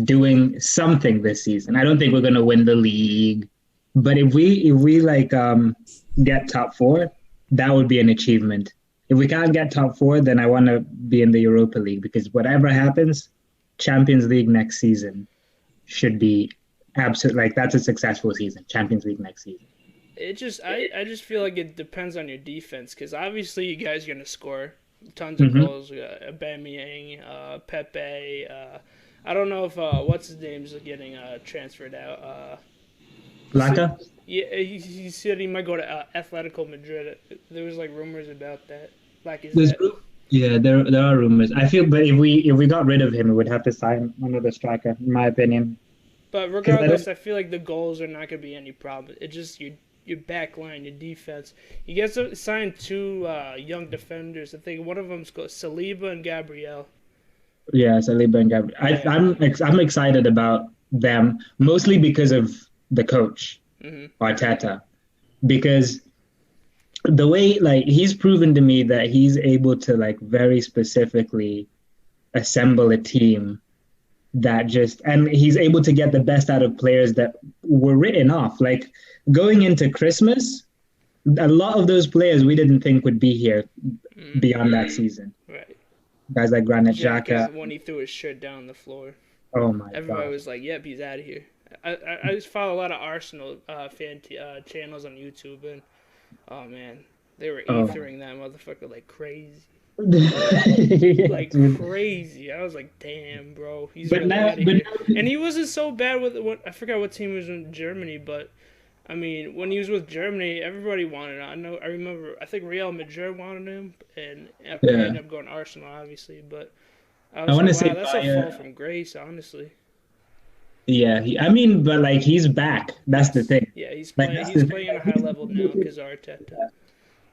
doing something this season. I don't think we're going to win the league, but if we get top 4, that would be an achievement. If we can't get top 4, then I want to be in the Europa League, because whatever happens, Champions League next season should be absolute. That's a successful season. Champions League next season. I just feel like it depends on your defense, because obviously you guys are gonna score tons of goals. Aubameyang, Pepe. I don't know if what's his name's getting transferred out. Laka? Yeah, he said he might go to Atletico Madrid. There was rumors about that. Yeah, there are rumors. I feel, but if we got rid of him, we would have to sign another striker, in my opinion. But regardless, I feel like the goals are not going to be any problem. It's just your back line, your defense. You guys signed 2 young defenders. I think one of them's called Saliba and Gabriel. Yeah, Saliba and Gabriel. I'm excited about them, mostly because of the coach, Arteta, because the way he's proven to me that he's able to very specifically assemble a team that and he's able to get the best out of players that were written off. Like going into Christmas, a lot of those players we didn't think would be here beyond that season. Right. Guys like Granit Xhaka. When he threw his shirt down on the floor. Oh my God. Everybody was like, yep, he's out of here. I just follow a lot of Arsenal fan channels on YouTube, and oh man, they were ethering that motherfucker like crazy. Like crazy. I was like, damn, bro, he's really out of here. And he wasn't so bad with I forgot what team was in Germany, but I mean, when he was with Germany, everybody wanted him. I remember, I think Real Madrid wanted him, and ended up going Arsenal, obviously. But I want to say that's a fall from grace, honestly. Yeah, but like he's back. That's the thing. Yeah, he's playing at a high level now because Arteta.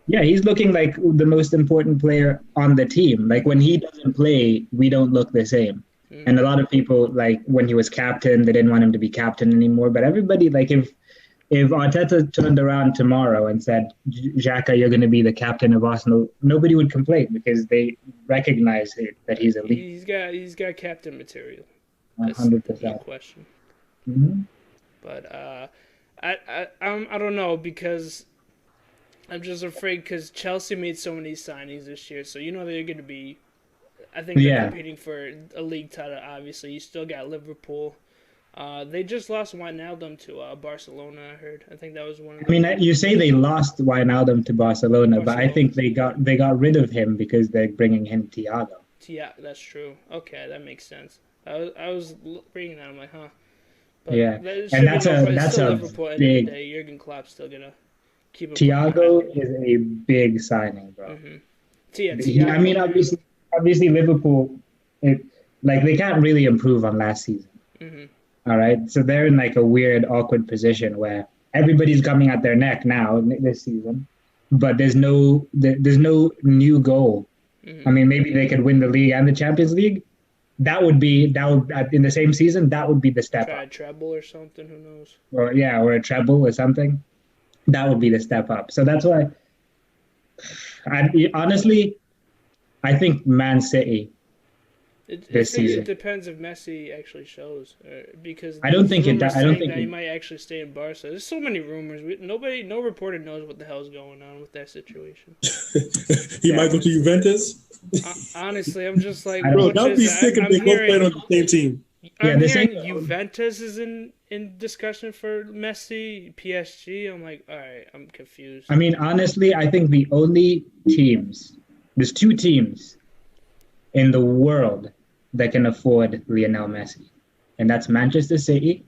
Yeah, he's looking like the most important player on the team. Like when he doesn't play, we don't look the same. And a lot of people, like when he was captain, they didn't want him to be captain anymore. But everybody, like if Arteta turned around tomorrow and said, Xhaka, you're going to be the captain of Arsenal, nobody would complain because they recognize that he's elite. He's got captain material. 100%. No question. Mm-hmm. But I don't know, because I'm just afraid because Chelsea made so many signings this year, so they're going to be. I think they're competing for a league title. Obviously, you still got Liverpool. They just lost Wijnaldum to Barcelona. I heard. I think that was one of. You say they lost Wijnaldum to Barcelona, but I think they got rid of him because they're bringing in Thiago. Yeah, that's true. Okay, that makes sense. I was reading that. I'm like, huh. But and that's a Liverpool at the end of the day. Jurgen Klopp's still gonna keep him. Thiago is a big signing, bro. Mm-hmm. Obviously Liverpool, they can't really improve on last season. Mm-hmm. All right, so they're in like a weird, awkward position where everybody's coming at their neck now this season, but there's no new goal. Mm-hmm. Maybe they could win the league and the Champions League. That would in the same season. That would be the step up. A treble or something. Who knows? Or a treble or something. That would be the step up. So that's why. I think Man City this season. It depends if Messi actually shows, because I don't think it. I don't think he might actually stay in Barca. There's so many rumors. No reporter knows what the hell's going on with that situation. He might go to Juventus. Honestly, I'm just like, bro, that'd be sick if they both played on the same team. I'm hearing Juventus is in discussion for Messi, PSG. I'm like, all right, I'm confused. Honestly, I think the only there's two teams in the world that can afford Lionel Messi, and that's Manchester City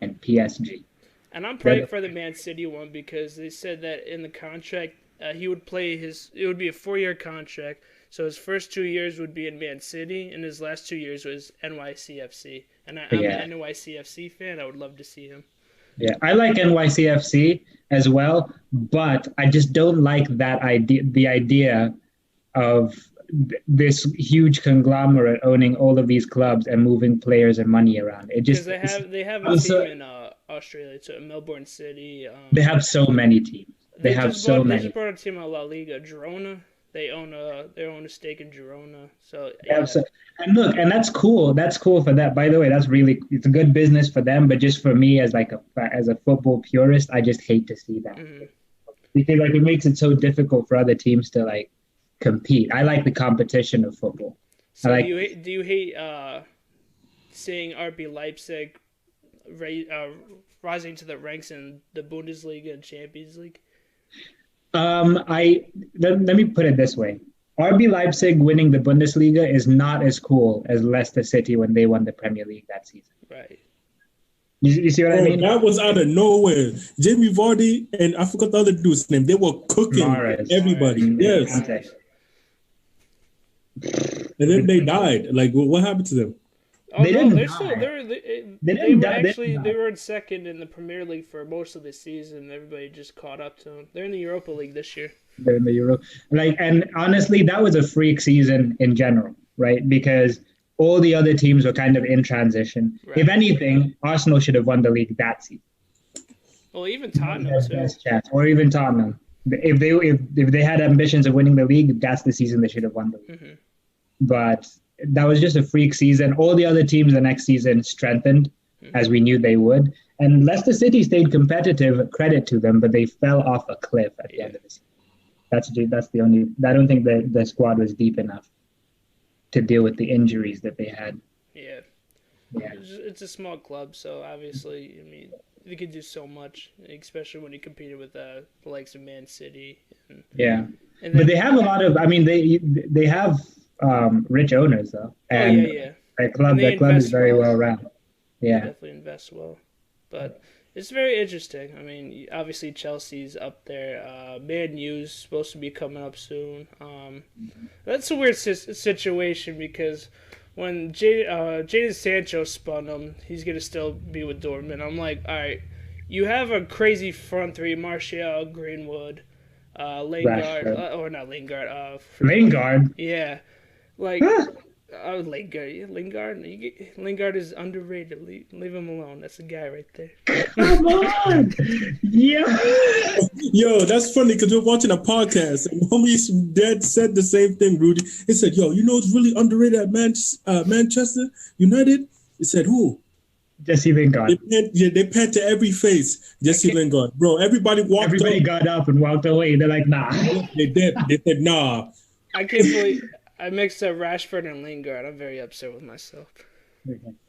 and PSG. And I'm praying for the Man City one, because they said that in the contract he would it would be a 4-year contract. So his first 2 years would be in Man City, and his last 2 years was NYCFC. And I'm an NYCFC fan. I would love to see him. Yeah, I like NYCFC as well, but I just don't like that idea. The idea of this huge conglomerate owning all of these clubs and moving players and money around. It just because they have a team in Australia, so Melbourne City. They have so many teams. They just brought a team out La Liga, Girona. They own a stake in Girona. So and that's cool. That's cool for that. By the way, it's a good business for them. But just for me, as a football purist, I just hate to see that, because it makes it so difficult for other teams to compete. I like the competition of football. So do you hate seeing RB Leipzig rising to the ranks in the Bundesliga and Champions League? Let me put it this way. RB Leipzig winning the Bundesliga is not as cool as Leicester City when they won the Premier League that season. Right. You see what I mean? That was out of nowhere. Jamie Vardy and I forgot the other dude's name. They were cooking everybody. Yes. And then they died. What happened to them? Oh, they didn't die. They were in second in the Premier League for most of the season. Everybody just caught up to them. They're in the Europa League this year. They're in the Euro. And honestly, that was a freak season in general, right? Because all the other teams were kind of in transition. Right. If anything, Arsenal should have won the league that season. Well, even Tottenham too. Or even Tottenham. If they had ambitions of winning the league, that's the season they should have won the league. Mm-hmm. But that was just a freak season. All the other teams the next season strengthened, as we knew they would. And Leicester City stayed competitive, credit to them, but they fell off a cliff at the end of the season. That's the only. I don't think the squad was deep enough to deal with the injuries that they had. Yeah. Yeah. It's a small club, so obviously, I mean, they could do so much, especially when you competed with the likes of Man City. And but they have a lot of. I mean, they have rich owners though, and the club is very well run. Yeah, they definitely invest well, but it's very interesting. I mean, obviously Chelsea's up there. Man U's supposed to be coming up soon. That's a weird situation because when Jadon Sancho spun him, he's gonna still be with Dortmund. I'm like, all right, you have a crazy front three: Martial, Greenwood, Lingard, or not Lingard. Lingard. Yeah, like. Lingard is underrated. Leave him alone. That's the guy right there. Come on, yeah. Yo, that's funny because we're watching a podcast and homie's dad said the same thing. Rudy, he said, "Yo, you know it's really underrated at Manchester United." He said, "Who?" Jesse Lingard. They panned to every face. Jesse Lingard, bro. Everybody got up and walked away. They're like, "Nah." They did. They said, "Nah." I can't believe I mixed up Rashford and Lingard. I'm very upset with myself.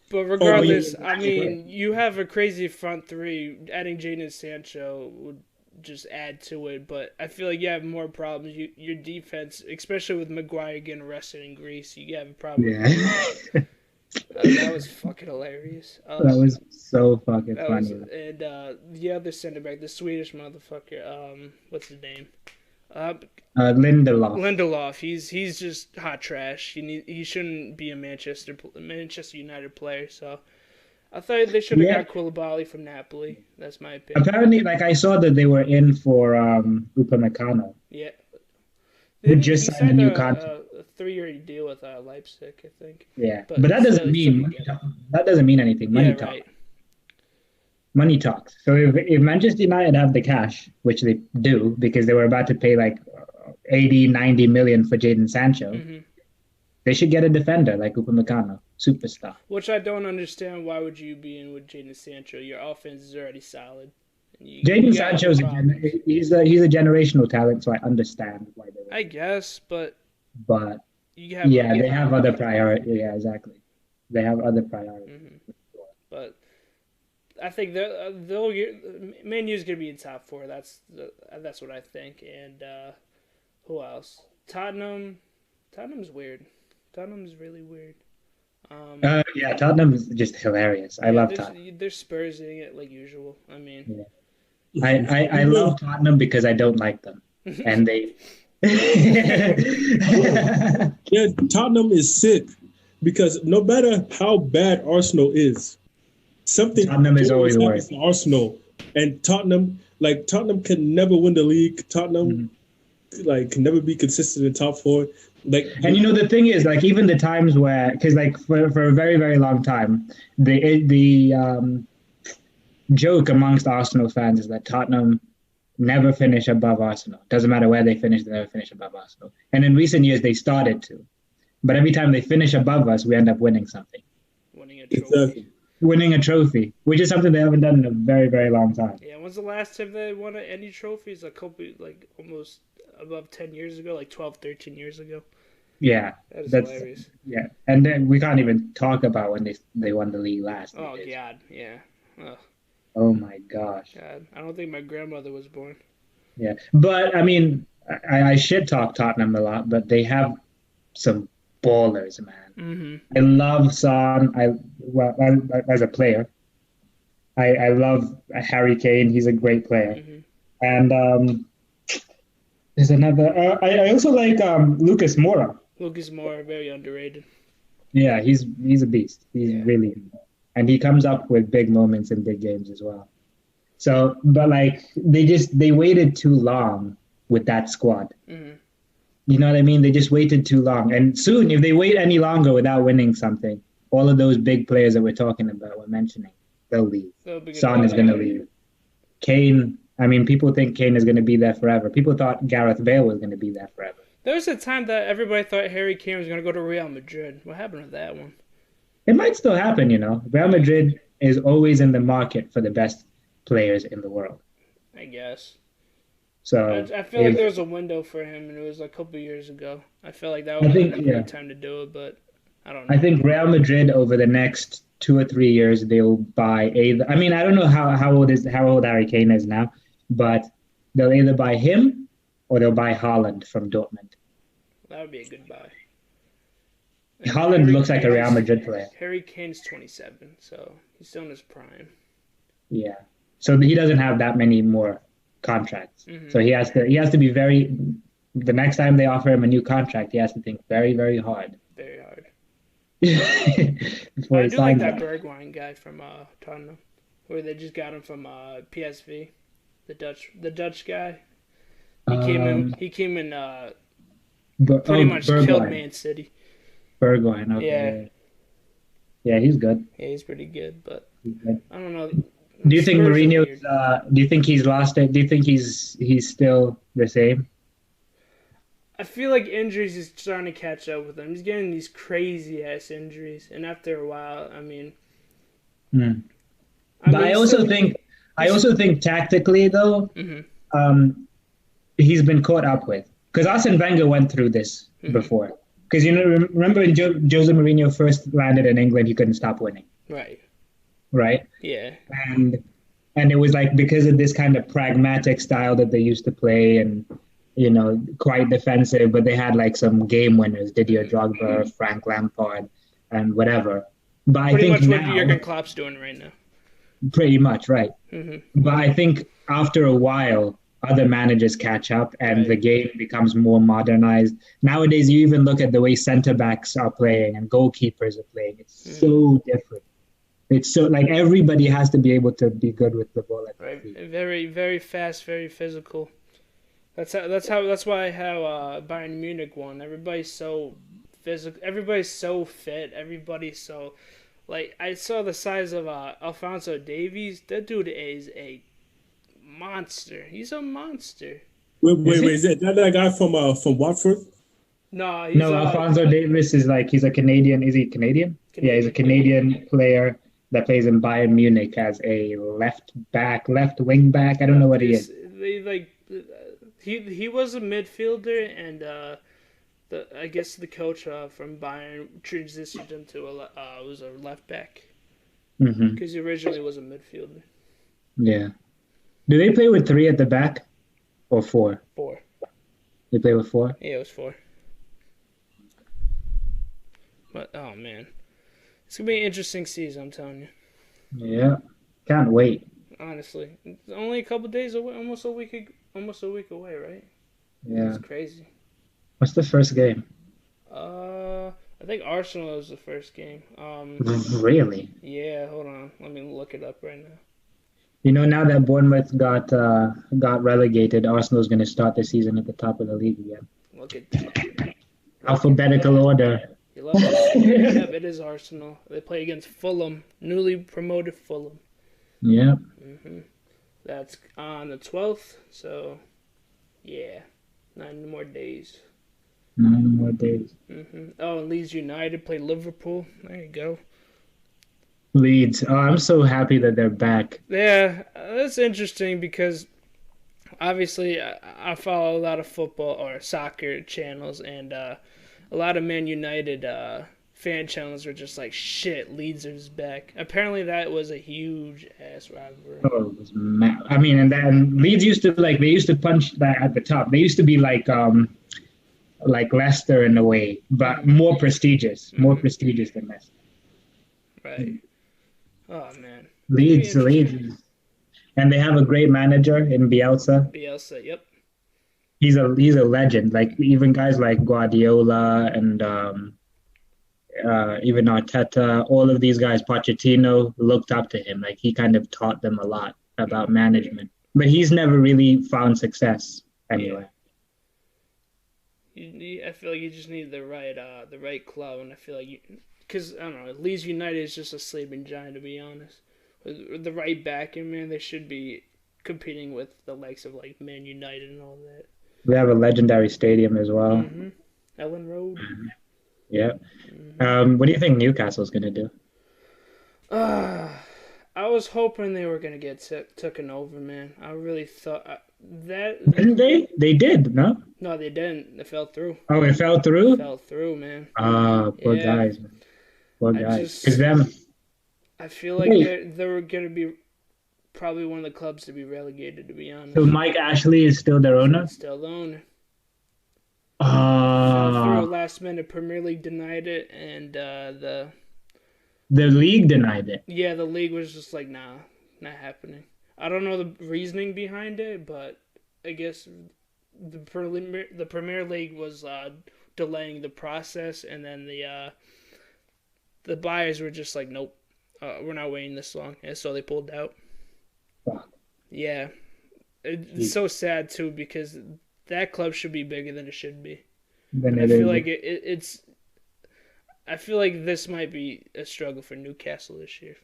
But regardless, I mean, you have a crazy front three. Adding Jadon Sancho would just add to it. But I feel like you have more problems. Your defense, especially with Maguire getting arrested in Greece, you have a problem. Yeah. That was fucking hilarious. That was so fucking funny. And the other center back, the Swedish motherfucker, what's his name? Lindelof. He's just hot trash. He shouldn't be a Manchester United player. So I thought they should have got Koulibaly from Napoli. That's my opinion. Apparently, like I saw that they were in for Upamecano. Yeah. Who just signed a new contract. A 3-year deal with Leipzig, I think. Yeah, but that doesn't mean anything. Money talks. Right. Money talks. So if Manchester United have the cash, which they do, because they were about to pay like 80, 90 million for Jadon Sancho, they should get a defender like Upamecano, superstar. Which I don't understand. Why would you be in with Jadon Sancho? Your offense is already solid. Jadon Sancho he's a generational talent, so I understand why they. I guess, but you have they have other priorities. Yeah, exactly. They have other priorities. But I think Man U's gonna be in top 4. That's what I think. And who else? Tottenham's weird. Tottenham's really weird. Tottenham is just hilarious. I love Tottenham. They're Spursing it like usual. I mean, I love Tottenham because I don't like them, and they. Yeah, Tottenham is sick because no matter how bad Arsenal is, Tottenham is always worse. Arsenal and Tottenham can never win the league. Tottenham can never be consistent in top 4. And the thing is, like, even the times where, because like for a very, very long time, the joke amongst Arsenal fans is that Tottenham never finish above Arsenal. Doesn't matter where they finish, they never finish above Arsenal. And in recent years, they started to. But every time they finish above us, we end up winning something. Winning a trophy, which is something they haven't done in a very, very long time. Yeah, when's the last time they won any trophies? Almost above 10 years ago, like 12, 13 years ago. Yeah. That's hilarious. Yeah, and then we can't even talk about when they won the league last. Oh, God, yeah. Ugh. Oh, my gosh. God, I don't think my grandmother was born. Yeah, but, I mean, I shit talk Tottenham a lot, but they have some ballers, man. I love Son. As a player, I love Harry Kane. He's a great player, and there's another. I also like Lucas Moura. Lucas Moura, very underrated. Yeah, he's a beast. He's really, and he comes up with big moments in big games as well. So, but like they waited too long with that squad. You know what I mean? They just waited too long. And soon, if they wait any longer without winning something, all of those big players that we're talking about, we're mentioning, they'll leave. Son is going to leave. Kane, I mean, people think Kane is going to be there forever. People thought Gareth Bale was going to be there forever. There was a time that everybody thought Harry Kane was going to go to Real Madrid. What happened to that one? It might still happen, you know. Real Madrid is always in the market for the best players in the world. I guess. So I feel like there was a window for him, and it was a couple years ago. I feel like that would have been a great time to do it, but I don't know. I think Real Madrid over the next 2 or 3 years they'll buy either. I mean, I don't know how old Harry Kane is now, but they'll either buy him or they'll buy Haaland from Dortmund. That would be a good buy. Haaland looks like a Real Madrid player. Harry Kane's 27, so he's still in his prime. Yeah. So he doesn't have that many more contracts. Mm-hmm. So he has to be very. The next time they offer him a new contract, he has to think very, very hard. Very hard. Before I he do like signs that it. Bergwijn guy from Tottenham, where they just got him from PSV, the Dutch guy. He came in. Pretty much Bergwijn. killed Man City. Bergwijn, okay. Yeah, he's good. Yeah, he's pretty good, but good. I don't know. Do you think Mourinho's? Do you think he's lost it? Do you think he's still the same? I feel like injuries is starting to catch up with him. He's getting these crazy ass injuries, and after a while, I mean. I also think tactically though, he's been caught up with, because Arsene Wenger went through this before. Because remember when Jose Mourinho first landed in England, he couldn't stop winning. Right. Yeah. And it was like because of this kind of pragmatic style that they used to play, and quite defensive, but they had like some game winners, Didier Drogba, Frank Lampard, and whatever. But pretty I think much now, what Jurgen Klopp's doing right now. Pretty much, right. But I think after a while, other managers catch up and the game becomes more modernized. Nowadays, you even look at the way center backs are playing and goalkeepers are playing. It's so different. It's so like everybody has to be able to be good with the ball at the feet. Very, very fast, very physical. That's why how Bayern Munich won. Everybody's so physical. Everybody's so fit. Everybody's so like I saw the size of Alphonso Davies. That dude is a monster. He's a monster. Wait, is that guy from Watford? No, Alphonso Davies is like he's a Canadian. Is he Canadian? Yeah, he's a Canadian player that plays in Bayern Munich as a left wing back. I don't know what he is. He was a midfielder, and I guess the coach from Bayern transitioned him to was a left back because he originally was a midfielder. Yeah. Do they play with 3 at the back or 4? 4. They play with 4? Yeah, it was 4. But oh man, it's gonna be an interesting season. I'm telling you. Yeah, can't wait. Honestly, it's only a couple days away, almost a week away, right? Yeah, it's crazy. What's the first game? I think Arsenal is the first game. Really? Yeah, hold on, let me look it up right now. Now that Bournemouth got relegated, Arsenal's going to start the season at the top of the league again. Look at that. Alphabetical order. You love it. Yep, it is Arsenal. They play against Fulham, newly promoted Fulham. Yeah. That's on the 12th, so yeah, 9 more days. 9 more days. Oh, and Leeds United play Liverpool. There you go. Leeds. Oh, I'm so happy that they're back. Yeah, that's interesting because obviously I follow a lot of football or soccer channels, and a lot of Man United fan channels were just like, shit, Leeds is back. Apparently that was a huge ass rivalry. Oh, it was I mean, and Leeds used to punch that at the top. They used to be like Leicester in a way, but more prestigious than Leicester. Right. Oh man. Leeds, and they have a great manager in Bielsa. Bielsa, yep. He's a legend. Like even guys like Guardiola and even Arteta, all of these guys, Pochettino, looked up to him. Like he kind of taught them a lot about management. But he's never really found success anyway. I feel like you just need the right club, and I feel like because I don't know, Leeds United is just a sleeping giant, to be honest. With the right backing, man, they should be competing with the likes of like Man United and all that. We have a legendary stadium as well. Mm-hmm. Ellen Road. Yeah. Mm-hmm. What do you think Newcastle's gonna do? I was hoping they were gonna get taken over, man. I really thought that. Didn't they? They did, no? No, they didn't. They fell through. Oh, it fell through? Fell through, man. Poor Yeah. guys. Man. Poor I guys. just- Because them. I feel like Wait. they were gonna be probably one of the clubs to be relegated. To be honest. So Mike Ashley is still their owner? Still the owner. Fell through Uh, last minute. Premier League denied it, and the league denied it. the league was just like, nah, not happening. I don't know the reasoning behind it, but I guess the Premier League was delaying the process, and then the buyers were just like, nope, we're not waiting this long, and so they pulled out. Fuck. Yeah, it's so sad too because that club should be bigger than it should be. Then I it feel is. like it's. I feel like this might be a struggle for Newcastle this year.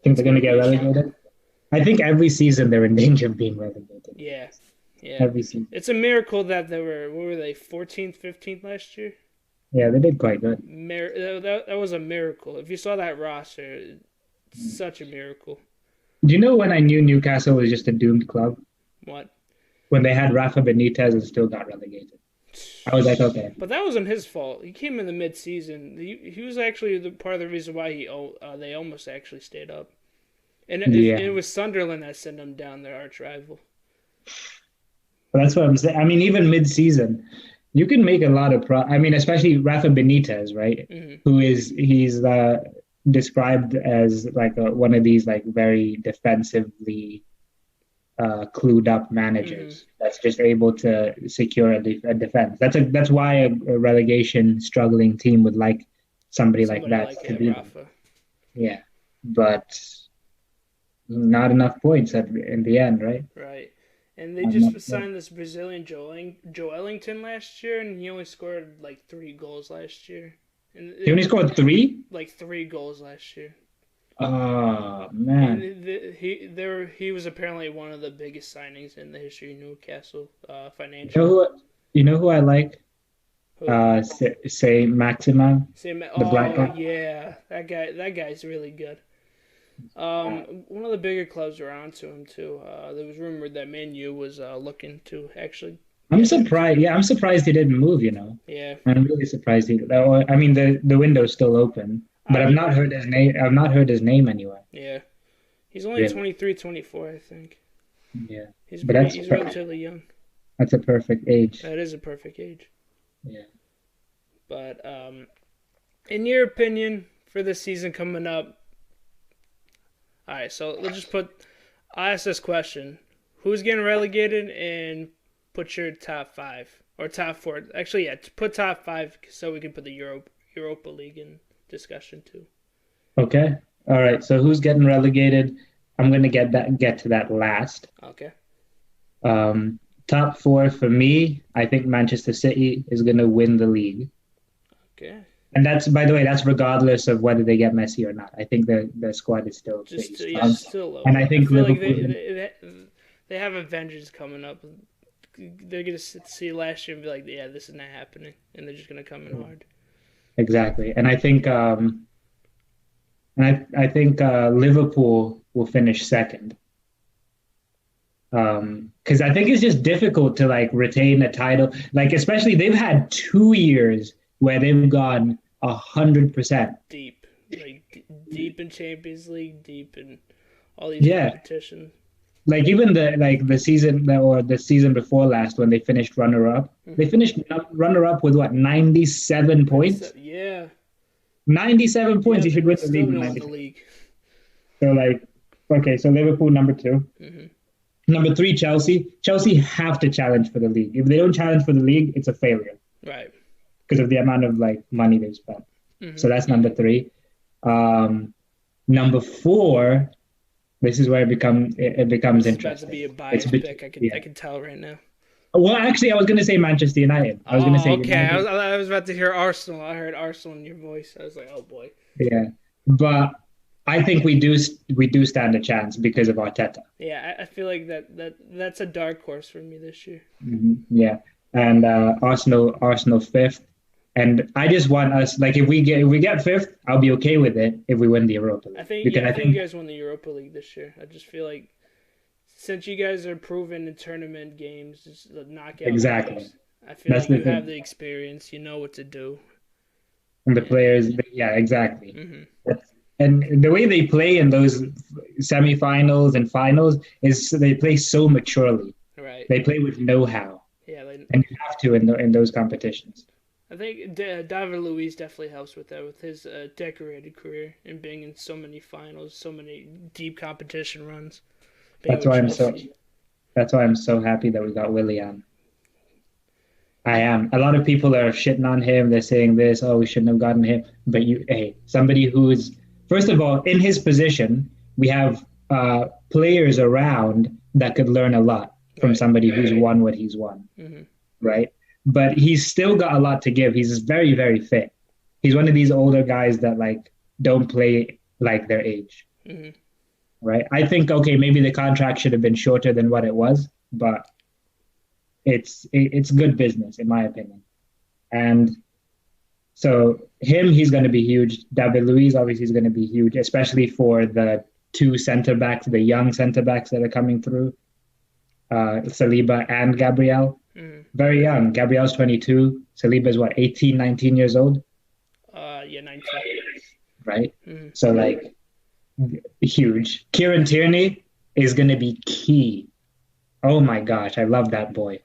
Think they're gonna get relegated? I think every season they're in danger of being relegated. Yeah. Every season. It's a miracle that they were. What were they? 14th, 15th last year. Yeah, they did quite good. That was a miracle. If you saw that roster, it's such a miracle. Do you know when I knew Newcastle was just a doomed club? What? When they had Rafa Benitez and still got relegated. I was like, okay. But that wasn't his fault. He came in the mid-season. He was actually part of the reason why they almost actually stayed up. And it was Sunderland that sent them down, their arch rival. But that's what I'm saying. I mean, even mid-season, you can make a lot of especially Rafa Benitez, right? Mm-hmm. He's described as like one of these like very defensively clued up managers that's just able to secure a defense. That's why a relegation struggling team would like somebody like that to be. Rafa. Yeah, but not enough points in the end, right? Right. And they just signed this Brazilian Joe Ellington last year, and he only scored like 3 goals last year. And he only scored 3? Like 3 goals last year. Oh, man. And he was apparently one of the biggest signings in the history of Newcastle financially. You know who I like? Say Maximan. The black guy. Yeah, that guy's really good. One of the bigger clubs were onto him too. There was rumored that Man U was looking to actually. I'm surprised. Yeah, I'm surprised he didn't move. You know. Yeah. I'm really surprised I mean, the window's still open, but I've not heard his name. I've not heard his name anywhere. Yeah, he's only 23, 24, I think. Yeah. He's relatively young. That's a perfect age. That is a perfect age. Yeah. But in your opinion, for this season coming up. All right, so let's just I'll ask this question. Who's getting relegated, and put your top 5 or top 4. Actually, yeah, put top 5 so we can put the Europa League in discussion too. Okay. All right, so who's getting relegated? I'm going to get to that last. Okay. Top 4 for me, I think Manchester City is going to win the league. Okay. And that's, by the way, that's regardless of whether they get Messi or not. I think the squad is still still low. And I think Liverpool, they have Avengers coming up. They're gonna see last year and be like, yeah, this is not happening, and they're just gonna come in hard. Exactly, and I think Liverpool will finish second. Because I think it's just difficult to like retain a title, like especially they've had 2 years where they've gone 100% deep in Champions League, deep in all these competitions. Like even the season before last when they finished runner-up, they finished runner-up with what 97 points. Yeah, 97 points. You should win the league. So like, okay, so Liverpool number 2. Mm-hmm. Number 3, Chelsea. Chelsea have to challenge for the league. If they don't challenge for the league, it's a failure. Right. Because of the amount of like money they've spent. Mm-hmm. So that's number 3. Number 4, this is where it becomes interesting. It's about to be a biased pick. I can tell right now. Well, actually, I was going to say Manchester United. I was going to say okay. I was about to hear Arsenal. I heard Arsenal in your voice. I was like, oh boy. Yeah, but I think we do stand a chance because of Arteta. Yeah, I feel like that's a dark horse for me this year. Yeah, and Arsenal fifth, and I just want us like if we get fifth, I'll be okay with it if we win the Europa League. I think you guys won the Europa League this year. I just feel like since you guys are proven in tournament games, just the knockout games, I feel like you have the experience. You know what to do. And the players, yeah, exactly. And the way they play in those semifinals and finals is they play so maturely. Right. They play with know-how. Yeah. And you have to in those competitions. I think David Luiz definitely helps with that, with his decorated career and being in so many finals, so many deep competition runs. That's why I'm so happy that we got Willian. I am. A lot of people are shitting on him. They're saying this, we shouldn't have gotten him. But somebody who's, first of all, in his position, we have players around that could learn a lot from somebody who's won what he's won, right? But he's still got a lot to give. He's very, very fit. He's one of these older guys that like don't play like their age, right? I think, maybe the contract should have been shorter than what it was, but it's good business in my opinion. And so he's going to be huge. David Luiz obviously is going to be huge, especially for the two center backs, the young center backs that are coming through, Saliba and Gabriel. Very young. Gabriel's 22. Saliba's 18, 19 years old? 19. Right? So like huge. Kieran Tierney is going to be key. Oh my gosh, I love that boy.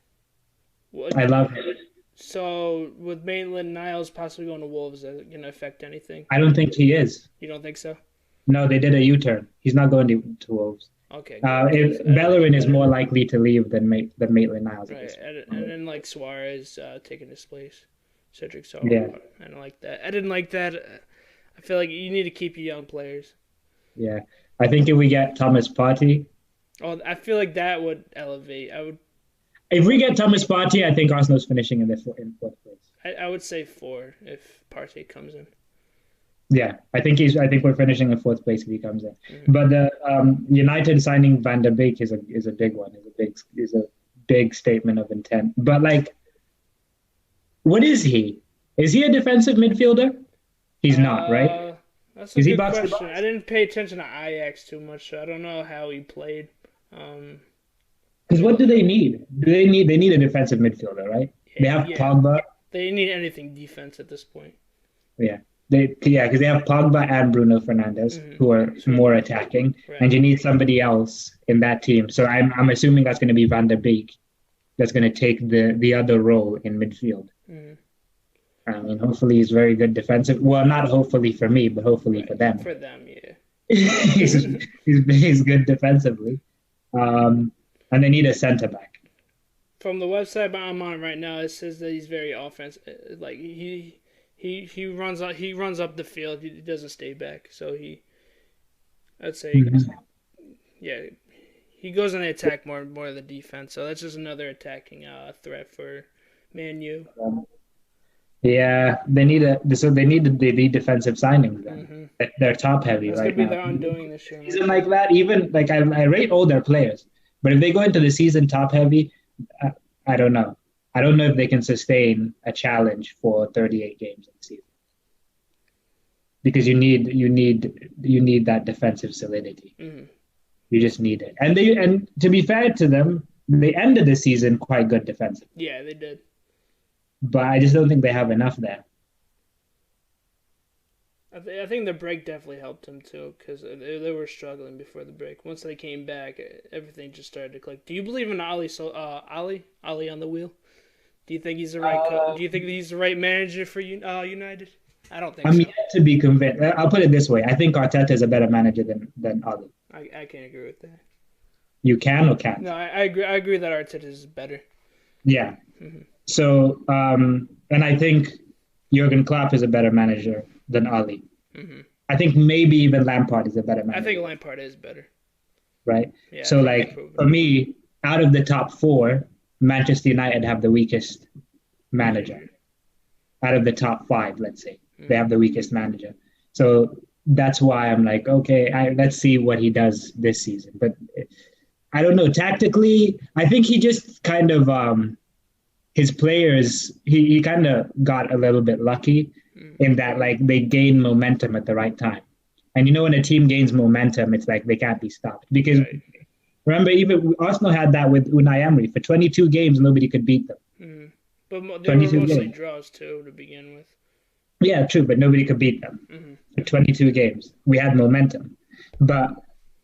I love him. So, with Maitland-Niles possibly going to Wolves, is that going to affect anything? I don't think he is. You don't think so? No, they did a U-turn. He's not going to Wolves. Okay. Bellerin is more likely to leave than Maitland-Niles. Right, and then like Suarez taking his place. Cedric Suarez. Yeah. I don't like that. I didn't like that. I feel like you need to keep your young players. Yeah. I think if we get Thomas Partey. Oh, I feel like that would elevate. If we get Thomas Partey, I think Arsenal's finishing in fourth place. I would say 4 if Partey comes in. Yeah, I think we're finishing in fourth place if he comes in. But the United signing Van der Beek is a big one. Is a big statement of intent. But like, what is he? Is he a defensive midfielder? He's not, right? That's a good question. I didn't pay attention to Ajax too much, so I don't know how he played. Because what do they need? They need a defensive midfielder, right? They have Pogba. They need anything defense at this point. Yeah. Because they have Pogba and Bruno Fernandes, who are more attacking, and you need somebody else in that team. So I'm assuming that's going to be Van der Beek, that's going to take the other role in midfield. I mean, hopefully he's very good defensive. Well, not hopefully for me, but hopefully for them. For them, yeah. he's good defensively, and they need a center back. From the website I'm on right now, it says that he's very offensive. Like he runs up the field. He doesn't stay back. So I'd say, he goes on the attack more than the defense. So that's just another attacking threat for Man U. Yeah, they need the defensive signings then. They're top heavy right now. It's gonna be their undoing this year. Season like that, even like I rate all their players, but if they go into the season top heavy, I don't know. I don't know if they can sustain a challenge for 38 games in the season, because you need that defensive solidity. You just need it. And to be fair to them, they ended the season quite good defensively. Yeah, they did. But I just don't think they have enough there. I think the break definitely helped them too, because they were struggling before the break. Once they came back, everything just started to click. Do you believe in Ali on the wheel? Do you think he's the right Do you think he's the right manager for United? I don't think so. I'm yet to be convinced. I'll put it this way. I think Arteta is a better manager than Ali. I can't agree with that. You can or can't? No, I agree. I agree that Arteta is better. Yeah. So, and I think Jurgen Klopp is a better manager than Ali. I think maybe even Lampard is a better manager. I think Lampard is better. Right? Yeah, so, like, for me, out of the top 4, Manchester United have the weakest manager. Out of the top 5, let's say, they have the weakest manager. So, that's why I'm like, okay, let's see what he does this season. But I don't know. Tactically, I think he just kind of his players. He kind of got a little bit lucky in that like they gained momentum at the right time. And when a team gains momentum, it's like they can't be stopped because. Right. Remember, even Arsenal had that with Unai Emery. For 22 games, nobody could beat them. Mm-hmm. But they were mostly draws, too, to begin with. Yeah, true, but nobody could beat them. Mm-hmm. For 22 games. We had momentum. But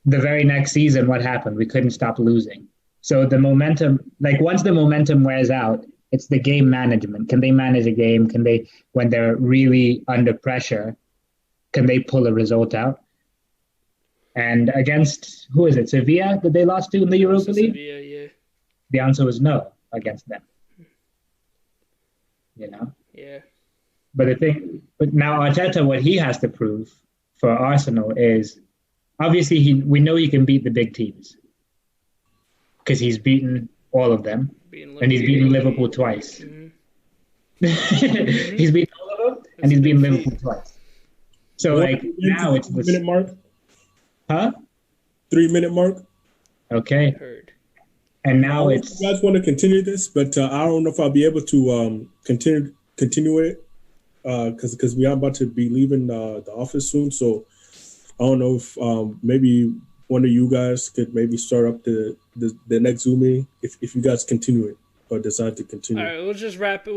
the very next season, what happened? We couldn't stop losing. So the momentum, like once the momentum wears out, it's the game management. Can they manage a game? Can they, when they're really under pressure, can they pull a result out? And against, who is it, Sevilla that they lost to in the Europa League? Sevilla, yeah. The answer was no against them. Yeah. But now Arteta, what he has to prove for Arsenal is, obviously we know he can beat the big teams because he's beaten all of them, and he's beaten Liverpool twice. Mm-hmm. He's beaten all of them, and he's beaten Liverpool twice. So now it's the 3-minute mark. Huh? 3-minute mark. Okay. Heard. And now it's. You guys want to continue this, but I don't know if I'll be able to continue it because we are about to be leaving the office soon. So I don't know if maybe one of you guys could maybe start up the next Zoom meeting if you guys continue it or decide to continue. All right, we'll just wrap it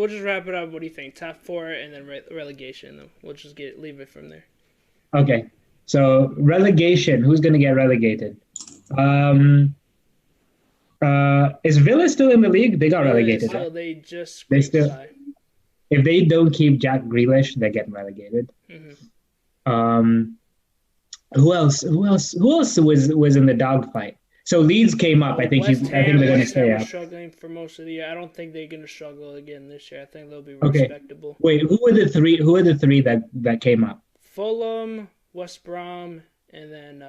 up. What do you think? Top 4 and then relegation. Then we'll just leave it from there. Okay. So relegation, who's going to get relegated? Is Villa still in the league? They got relegated. So they just if they don't keep Jack Grealish, they're getting relegated. Mm-hmm. Who else was in the dogfight? So Leeds came up. I think they're going to stay up. Struggling for most of the year. I don't think they're going to struggle again this year. I think they'll be respectable. Wait, who are the three that came up? Fulham, West Brom, and then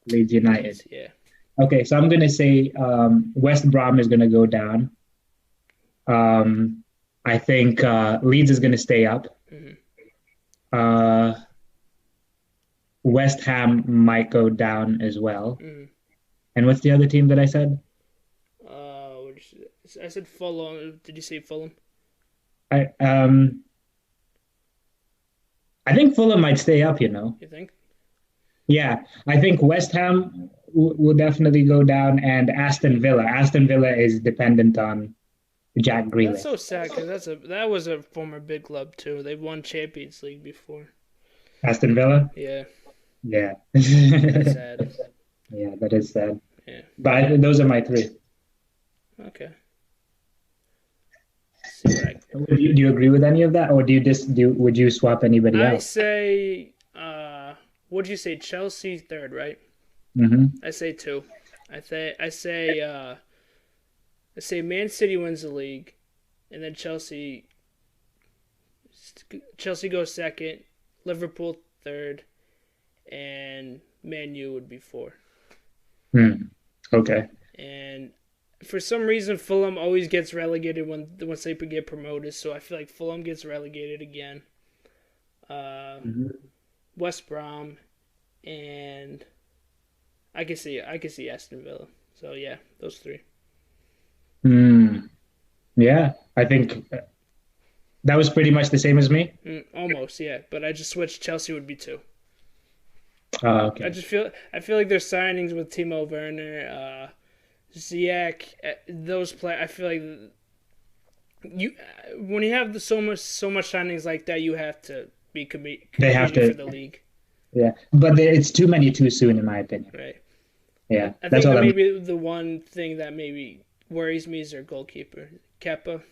Leeds United. Yeah. Okay, so I'm going to say West Brom is going to go down. I think Leeds is going to stay up. Mm-hmm. West Ham might go down as well. Mm-hmm. And what's the other team that I said? I said Fulham. Did you say Fulham? I think Fulham might stay up, You think? Yeah, I think West Ham will definitely go down, and Aston Villa. Aston Villa is dependent on Jack Grealish. That's so sad because that was a former big club too. They've won Champions League before. Aston Villa? Yeah. Yeah. That's sad. Yeah, that is sad. Yeah. But those are my 3. Okay. Do you agree with any of that, or would you swap anybody else? I say, what'd you say? Chelsea 3rd, right? Mm-hmm. I say 2. I say Man City wins the league, and then Chelsea goes 2nd, Liverpool 3rd, and Man U would be 4. Okay. And for some reason, Fulham always gets relegated once they get promoted, so I feel like Fulham gets relegated again. West Brom, and I can see Aston Villa. So yeah, those 3. Yeah, I think that was pretty much the same as me. Almost, yeah. But I just switched. Chelsea would be 2. Okay. I feel like their signings with Timo Werner, Ziyech, those play. I feel like when you have so much signings like that, you have to be competing for the league. Yeah, but it's too many too soon, in my opinion. Right. Yeah, I think that maybe the one thing that maybe worries me is their goalkeeper, Kepa.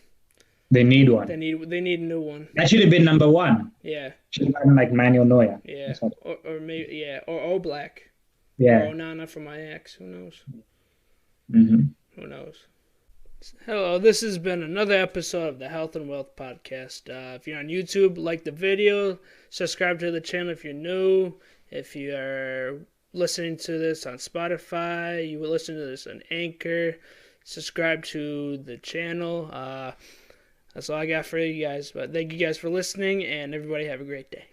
They need one. They need a new one. That should have been number 1. Yeah. Should have been like Manuel Neuer. Yeah. Or maybe or Oblak. Yeah. Or Onana from Ajax. Who knows? Mm-hmm. Who knows? Hello, this has been another episode of the Health and Wealth Podcast. If you're on YouTube, like the video, subscribe to the channel if you're new. If you are listening to this on Spotify, you will listen to this on Anchor, subscribe to the channel. That's all I got for you guys. But thank you guys for listening, and everybody have a great day.